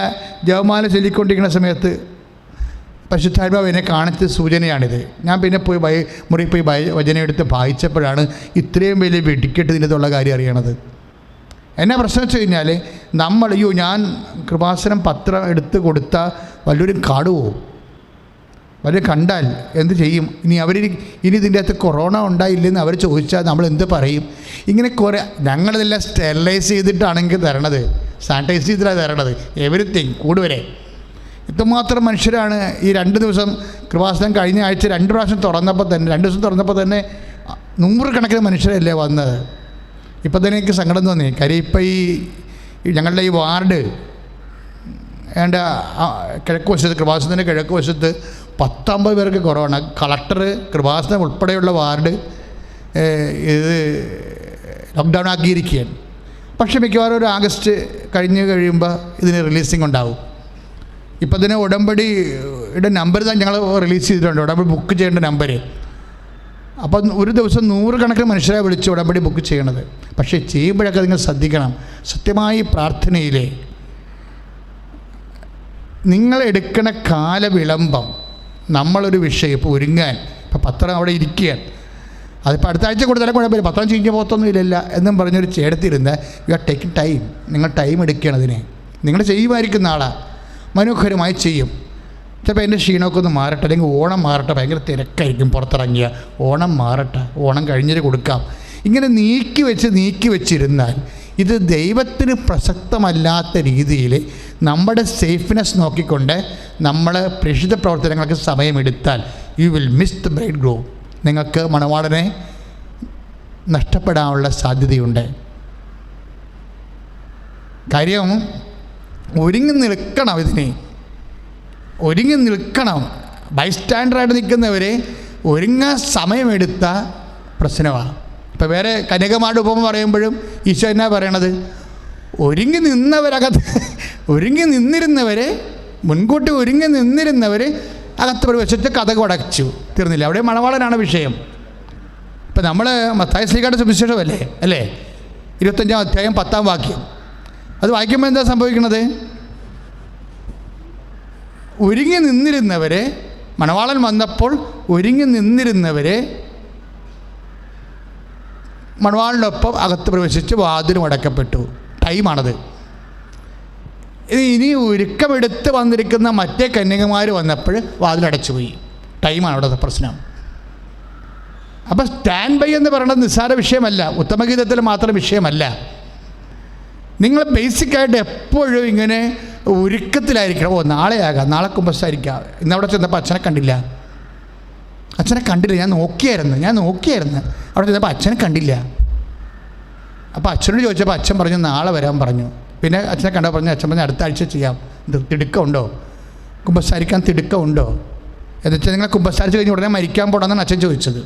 ജപമാല ചൊല്ലിക്കൊണ്ടിരിക്കുന്ന സമയത്ത് പരിശുദ്ധാത്മാവ് എന്നെ കാണിച്ച സൂചനയാണിത്. ഞാൻ പിന്നെ പോയി മുറിയിൽ പോയി വചനം എടുത്ത് വായിച്ചപ്പോഴാണ് ഇത്രയും വലിയ വെടിക്കെട്ട് ഇതിനകത്തുള്ള കാര്യം അറിയണത്. എന്നാ പ്രശ്നം വെച്ച് കഴിഞ്ഞാൽ ഞാൻ കൃപാസനം പത്രം എടുത്ത് കൊടുത്താൽ വല്ലവരും കാണുമോ? വല്ലവരും കണ്ടാൽ എന്ത് ചെയ്യും? ഇനി ഇതിൻ്റെ അകത്ത് കൊറോണ ഉണ്ടായില്ലെന്ന് അവർ ചോദിച്ചാൽ നമ്മൾ എന്ത് പറയും? ഇങ്ങനെ കുറേ ഞങ്ങളിതെല്ലാം സ്റ്റെറിലൈസ് ചെയ്തിട്ടാണെങ്കിൽ തരണത്, സാനിറ്റൈസ് ചെയ്തിട്ടാണ് തരണത്, എവരിത്തിങ് കൂടുവരെ. ഇത്രമാത്രം മനുഷ്യരാണ് ഈ 2 ദിവസം കൃപാസനം കഴിഞ്ഞ ആഴ്ച 2 പ്രാവശ്യം തുറന്നപ്പോൾ തന്നെ 2 ദിവസം തുറന്നപ്പോൾ തന്നെ 100 കണക്കിന് മനുഷ്യരല്ലേ വന്നത്. ഇപ്പം തന്നെ എനിക്ക് സങ്കടം തോന്നി. കാര്യം ഇപ്പം ഈ ഞങ്ങളുടെ ഈ വാർഡ് എൻ്റെ കിഴക്ക് വശത്ത്, കൃപാസനത്തിൻ്റെ കിഴക്ക് വശത്ത് 19 പേർക്ക് കൊറോണ. കളക്ടർ കൃപാസനം ഉൾപ്പെടെയുള്ള വാർഡ് ഇത് ലോക്ക്ഡൗൺ ആക്കിയിരിക്കുകയാണ്. പക്ഷേ മിക്കവാറും ഒരു ആഗസ്റ്റ് കഴിയുമ്പോൾ ഇതിന് റിലീസിങ് ഉണ്ടാവും. ഇപ്പം തന്നെ ഉടമ്പടിയുടെ നമ്പർ തന്നെ ഞങ്ങൾ റിലീസ് ചെയ്തിട്ടുണ്ട്, ഉടമ്പടി ബുക്ക് ചെയ്യേണ്ട നമ്പർ. അപ്പം ഒരു ദിവസം 100 കണക്കിന് മനുഷ്യരെ വിളിച്ച് ഉടമ്പടി ബുക്ക് ചെയ്യണത്. പക്ഷേ ചെയ്യുമ്പോഴൊക്കെ നിങ്ങൾ ശ്രദ്ധിക്കണം. സത്യമായി പ്രാർത്ഥനയിലെ നിങ്ങളെടുക്കണ കാലവിളംബം, നമ്മളൊരു വിഷയം ഇപ്പോൾ ഒരുങ്ങാൻ, ഇപ്പോൾ പത്രം അവിടെ ഇരിക്കുകയാണ്, അതിപ്പോൾ അടുത്ത ആഴ്ച കൊടുത്താലും കുഴപ്പമില്ല, പത്രം ചീഞ്ഞ പോത്തൊന്നും ഇല്ലല്ല എന്നും പറഞ്ഞൊരു ചേടത്തിരുന്ന് യു ആർ ടേക്കിംഗ് ടൈം. നിങ്ങൾ ടൈം എടുക്കുകയാണ് അതിനെ. നിങ്ങൾ ചെയ്യുമായിരിക്കുന്ന ആളാണ്, മനോഹരമായി ചെയ്യും. ചിലപ്പോൾ എൻ്റെ ക്ഷീണമൊക്കെ ഒന്ന് മാറട്ടെ, അല്ലെങ്കിൽ ഓണം മാറട്ടെ, ഭയങ്കര തിരക്കായിരിക്കും പുറത്തിറങ്ങിയ, ഓണം മാറട്ടെ, ഓണം കഴിഞ്ഞിട്ട് കൊടുക്കാം. ഇങ്ങനെ നീക്കി വെച്ചിരുന്നാൽ ഇത് ദൈവത്തിന് പ്രസക്തമല്ലാത്ത രീതിയിൽ നമ്മുടെ സേഫ്നെസ് നോക്കിക്കൊണ്ട് നമ്മൾ പ്രേക്ഷിത പ്രവർത്തനങ്ങൾക്ക് സമയമെടുത്താൽ you will miss the bridegroom. നിങ്ങൾക്ക് മണവാളനെ നഷ്ടപ്പെടാനുള്ള സാധ്യതയുണ്ട്. കാര്യം ഒരുങ്ങി നിൽക്കണം. ബൈസ്റ്റാൻഡറായിട്ട് നിൽക്കുന്നവരെ ഒരുങ്ങാൻ സമയമെടുത്ത പ്രശ്നമാണ്. ഇപ്പോൾ വേറെ കന്യകമാരുടെ ഉപമ പറയുമ്പോഴും ഈശോ എന്നാ പറയണത്? ഒരുങ്ങി നിന്നിരുന്നവരെ മുൻകൂട്ടി ഒരുങ്ങി നിന്നിരുന്നവരെ അകത്ത് പ്രവേശിച്ച് കതക് അടച്ചു. തീർന്നില്ല. അവിടെ മണവാളനാണ് വിഷയം. ഇപ്പം നമ്മൾ മത്തായി ശ്ലീഹായുടെ സുവിശേഷമല്ലേ അല്ലേ, 25-ാം അധ്യായം 10-ാം വാക്യം. അത് വായിക്കുമ്പോൾ എന്താ സംഭവിക്കുന്നത്? ഒരുങ്ങി നിന്നിരുന്നവരെ, മണവാളൻ വന്നപ്പോൾ ഒരുങ്ങി നിന്നിരുന്നവരെ മണവാളിനൊപ്പം അകത്ത് പ്രവേശിച്ച് വാതിലും അടക്കപ്പെട്ടു. ടൈമാണത്. ഇനി ഒരുക്കമെടുത്ത് വന്നിരിക്കുന്ന മറ്റേ കന്യകമാർ വന്നപ്പോൾ വാതിലടച്ചുപോയി. ടൈമാണ് അവിടുത്തെ പ്രശ്നം. അപ്പോൾ സ്റ്റാൻഡ് ബൈ എന്ന് പറയുന്നത് നിസ്സാര വിഷയമല്ല, ഉത്തമഗീതത്തിൽ മാത്രം വിഷയമല്ല. നിങ്ങൾ ബേസിക്കായിട്ട് എപ്പോഴും ഇങ്ങനെ ഒരുക്കത്തിലായിരിക്കണം. നാളെ കുമ്പസാരിക്കാം. ഇന്നവിടെ ചെന്നപ്പോൾ അച്ഛനെ കണ്ടില്ല, ഞാൻ നോക്കിയായിരുന്നു. അവിടെ ചെന്നപ്പോൾ അച്ഛനെ കണ്ടില്ല. അപ്പോൾ അച്ഛനോട് ചോദിച്ചപ്പോൾ അച്ഛൻ പറഞ്ഞു നാളെ വരാൻ പറഞ്ഞു. പിന്നെ അച്ഛനെ കണ്ടപ്പോൾ പറഞ്ഞു, അച്ഛൻ പറഞ്ഞു അടുത്ത ആഴ്ച ചെയ്യാം. തിടുക്കമുണ്ടോ? കുമ്പസാരിക്കാൻ തിടുക്കമുണ്ടോ? എന്നുവെച്ചാൽ നിങ്ങൾ കുമ്പസാരിച്ച് കഴിഞ്ഞ് ഉടനെ മരിക്കാൻ പോകണമെന്നാണ് അച്ഛൻ ചോദിച്ചത്.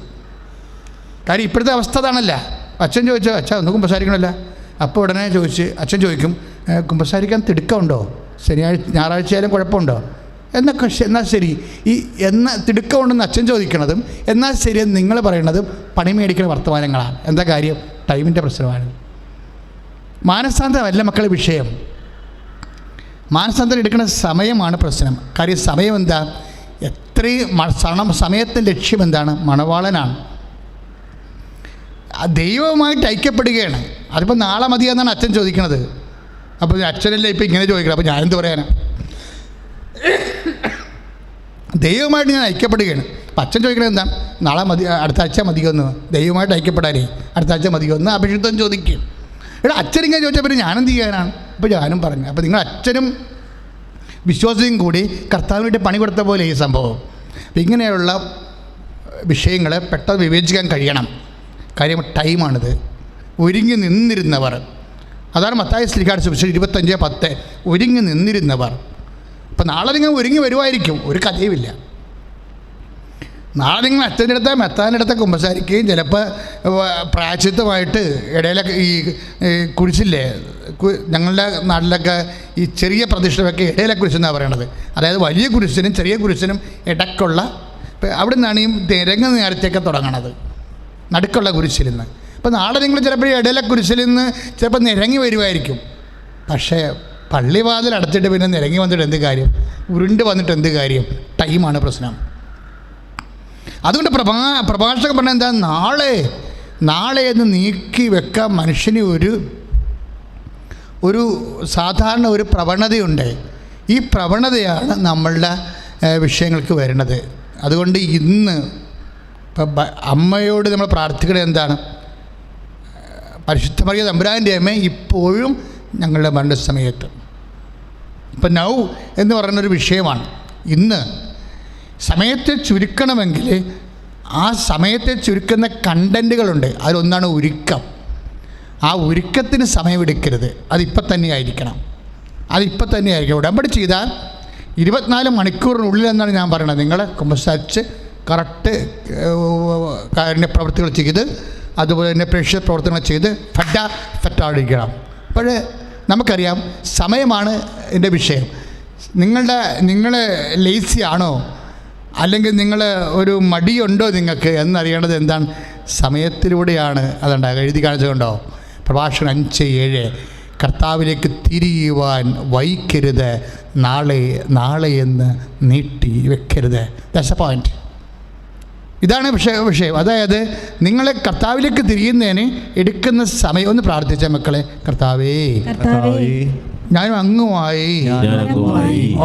കാര്യം ഇപ്പോഴത്തെ അവസ്ഥ അതാണല്ല. അച്ഛൻ ചോദിച്ചോ, അച്ഛൻ ഒന്ന് കുമ്പസാരിക്കണമല്ല. അപ്പോൾ ഉടനെ അച്ഛൻ ചോദിക്കും, കുമ്പസാരിക്കാൻ തിടുക്കമുണ്ടോ? ഞായറാഴ്ച ആയാലും കുഴപ്പമുണ്ടോ? എന്നാൽ ശരി, തിടുക്കമുണ്ടെന്ന് അച്ഛൻ ചോദിക്കണതും എന്നാൽ ശരിയെന്ന് നിങ്ങൾ പറയണതും പണി മേടിക്കുന്ന വർത്തമാനങ്ങളാണ്. എന്താ കാര്യം? ടൈമിൻ്റെ പ്രശ്നമാണ്. മാനസാന്തരമല്ല മക്കളെ വിഷയം. മാനസാന്തരം എടുക്കുന്ന സമയമാണ് പ്രശ്നം. കാര്യം സമയം എന്താ? സമയത്തിൻ്റെ ലക്ഷ്യം എന്താണ്? മണവാളനാണ്. ദൈവവുമായിട്ട് ഐക്യപ്പെടുകയാണ്. അതിപ്പോൾ നാളെ മതിയെന്നാണ് അച്ഛൻ ചോദിക്കണത്. അപ്പോൾ അച്ഛനല്ലേ ഇപ്പോൾ ഇങ്ങനെ ചോദിക്കണം. അപ്പോൾ ഞാനെന്ത് പറയാനാ? ദൈവമായിട്ട് ഞാൻ ഐക്യപ്പെടുകയാണ്. അപ്പം അച്ഛൻ ചോദിക്കണത് എന്താ? നാളെ മതി, അടുത്ത ആഴ്ച മതിയൊന്ന് ദൈവമായിട്ട് ഐക്യപ്പെടാനേ, അടുത്ത ആഴ്ച മതിയൊന്ന് അഭിഷിക്തം ചോദിക്കും. അച്ഛനിങ്ങനെ ചോദിച്ചാൽ പിന്നെ ഞാനെന്ത് ചെയ്യാനാണ്? അപ്പോൾ ഞാനും പറഞ്ഞു. അപ്പോൾ നിങ്ങൾ അച്ഛനും വിശ്വാസിയും കൂടി കർത്താവിന് വേണ്ടി പണി കൊടുത്ത പോലെ ഈ സംഭവം. അപ്പം ഇങ്ങനെയുള്ള വിഷയങ്ങളെ പെട്ടെന്ന് വിവേചിക്കാൻ കഴിയണം. കാര്യം ടൈമാണിത്. ഒരുങ്ങി നിന്നിരുന്നവർ, അതാണ് മത്തായി ശ്ലീഹായുടെ സുവിശേഷം 25:10. ഒരുങ്ങി നിന്നിരുന്നവർ. അപ്പം നാളെ നിങ്ങൾ ഒരുങ്ങി വരുമായിരിക്കും, ഒരു കഥയുമില്ല. നാളെ നിങ്ങൾ അച്ഛൻ്റെ അടുത്ത് മെത്താൻ്റെ കുമ്പസാരിക്കുകയും ചിലപ്പോൾ പ്രായശ്ചിത്തമായിട്ട് ഇടയിലൊക്കെ ഈ കുരിശില്ലേ, ഞങ്ങളുടെ നാട്ടിലൊക്കെ ഈ ചെറിയ പ്രതിഷ്ഠയൊക്കെ ഇടയിലെ കുരിശെന്നാണ് പറയണത്. അതായത് വലിയ കുരിശിനും ചെറിയ കുരിശിനും ഇടയ്ക്കുള്ള, അവിടെ നിന്നാണ് ഈ നിരങ്ങ് നേരത്തെയൊക്കെ തുടങ്ങണത്, നടുക്കുള്ള കുരിശിൽ നിന്ന്. അപ്പോൾ നാളെ നിങ്ങൾ ചിലപ്പോൾ ഇടയിലെ കുരിശിൽ നിന്ന് ചിലപ്പോൾ നിരങ്ങി വരുമായിരിക്കും. പക്ഷേ പള്ളിവാതിൽ അടച്ചിട്ട് പിന്നെ നിരങ്ങി വന്നിട്ട് എന്ത് കാര്യം? ഉരുണ്ട് വന്നിട്ട് എന്ത് കാര്യം? ടൈമാണ് പ്രശ്നം. അതുകൊണ്ട് പ്രഭാഷകൻ പറഞ്ഞാൽ എന്താ? നാളെ എന്ന് നീക്കി വെക്കാൻ മനുഷ്യന് ഒരു സാധാരണ ഒരു പ്രവണതയുണ്ട്. ഈ പ്രവണതയാണ് നമ്മളുടെ വിഷയങ്ങൾക്ക് വരുന്നത്. അതുകൊണ്ട് ഇന്ന് ഇപ്പം അമ്മയോട് നമ്മൾ പ്രാർത്ഥിക്കുന്നത് എന്താണ്? പരിശുദ്ധ മറിയ തമ്പുരാൻ്റെ അമ്മ ഇപ്പോഴും ഞങ്ങളുടെ മരണസമയത്ത്, ഇപ്പം നൗ എന്ന് പറയുന്നൊരു വിഷയമാണ്. ഇന്ന് സമയത്തെ ചുരുക്കണമെങ്കിൽ ആ സമയത്തെ ചുരുക്കുന്ന കണ്ടൻറ്റുകളുണ്ട്. അതിലൊന്നാണ് ഒരുക്കം. ആ ഒരുക്കത്തിന് സമയമെടുക്കരുത്. അതിപ്പം തന്നെ ആയിരിക്കണം. ഉടമ്പടി ചെയ്താൽ 24 മണിക്കൂറിനുള്ളിൽ എന്നാണ് ഞാൻ പറയണത്. നിങ്ങൾ കുമ്പസാരിച്ച് കറക്റ്റ് കാരുണ്യ പ്രവർത്തികൾ ചെയ്ത്, അതുപോലെ തന്നെ പ്രേക്ഷിത പ്രവർത്തനങ്ങൾ ചെയ്ത് ഫെറ്റാടിക്കണം. അപ്പോൾ നമുക്കറിയാം സമയമാണ് എൻ്റെ വിഷയം. നിങ്ങൾ ലേസി ആണോ, അല്ലെങ്കിൽ നിങ്ങൾ ഒരു മടിയുണ്ടോ നിങ്ങൾക്ക് എന്നറിയേണ്ടത് എന്താണ്? സമയത്തിലൂടെയാണ്. അതുണ്ടാകുക. എഴുതി കാണിച്ചുകൊണ്ടോ? പ്രഭാഷകൻ 5:7 കർത്താവിലേക്ക് തിരിയുവാൻ വൈകരുത്, നാളെ എന്ന് നീട്ടി വെക്കരുത്. That's A point. ഇതാണ് വിഷയം. അതായത് നിങ്ങളെ കർത്താവിലേക്ക് തിരിയുന്നതിന് എടുക്കുന്ന സമയം. ഒന്ന് പ്രാർത്ഥിച്ച മക്കളെ, കർത്താവേ ഞാനും അങ്ങുമായി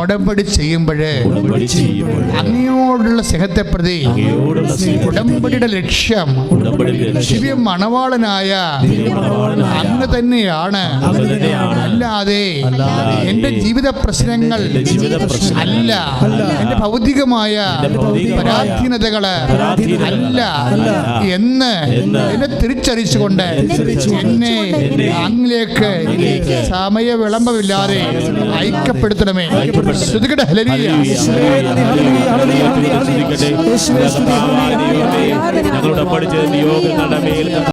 ഉടമ്പടി ചെയ്യുമ്പോഴേ അങ്ങയോടുള്ള സ്നേഹത്തെ പ്രതി ഉടമ്പടിയുടെ ലക്ഷ്യം ദിവ്യ മണവാളനായ അങ്ങ് തന്നെയാണ്. അല്ലാതെ എന്റെ ജീവിത പ്രശ്നങ്ങൾ അല്ല, എന്റെ ഭൗതികമായ പരാധീനതകള് അല്ല എന്ന് എന്നെ തിരിച്ചറിയിച്ചുകൊണ്ട് എന്നെ അങ്ങിലേക്ക് സമയ വിളംബമില്ലാതെ ഐക്യപ്പെടുത്തണമേ. ശ്രുതികട്ടെ ഹല്ലേലൂയ. ഞങ്ങളുടെ പഠിച്ച നിയോഗങ്ങളുടെ മേൽ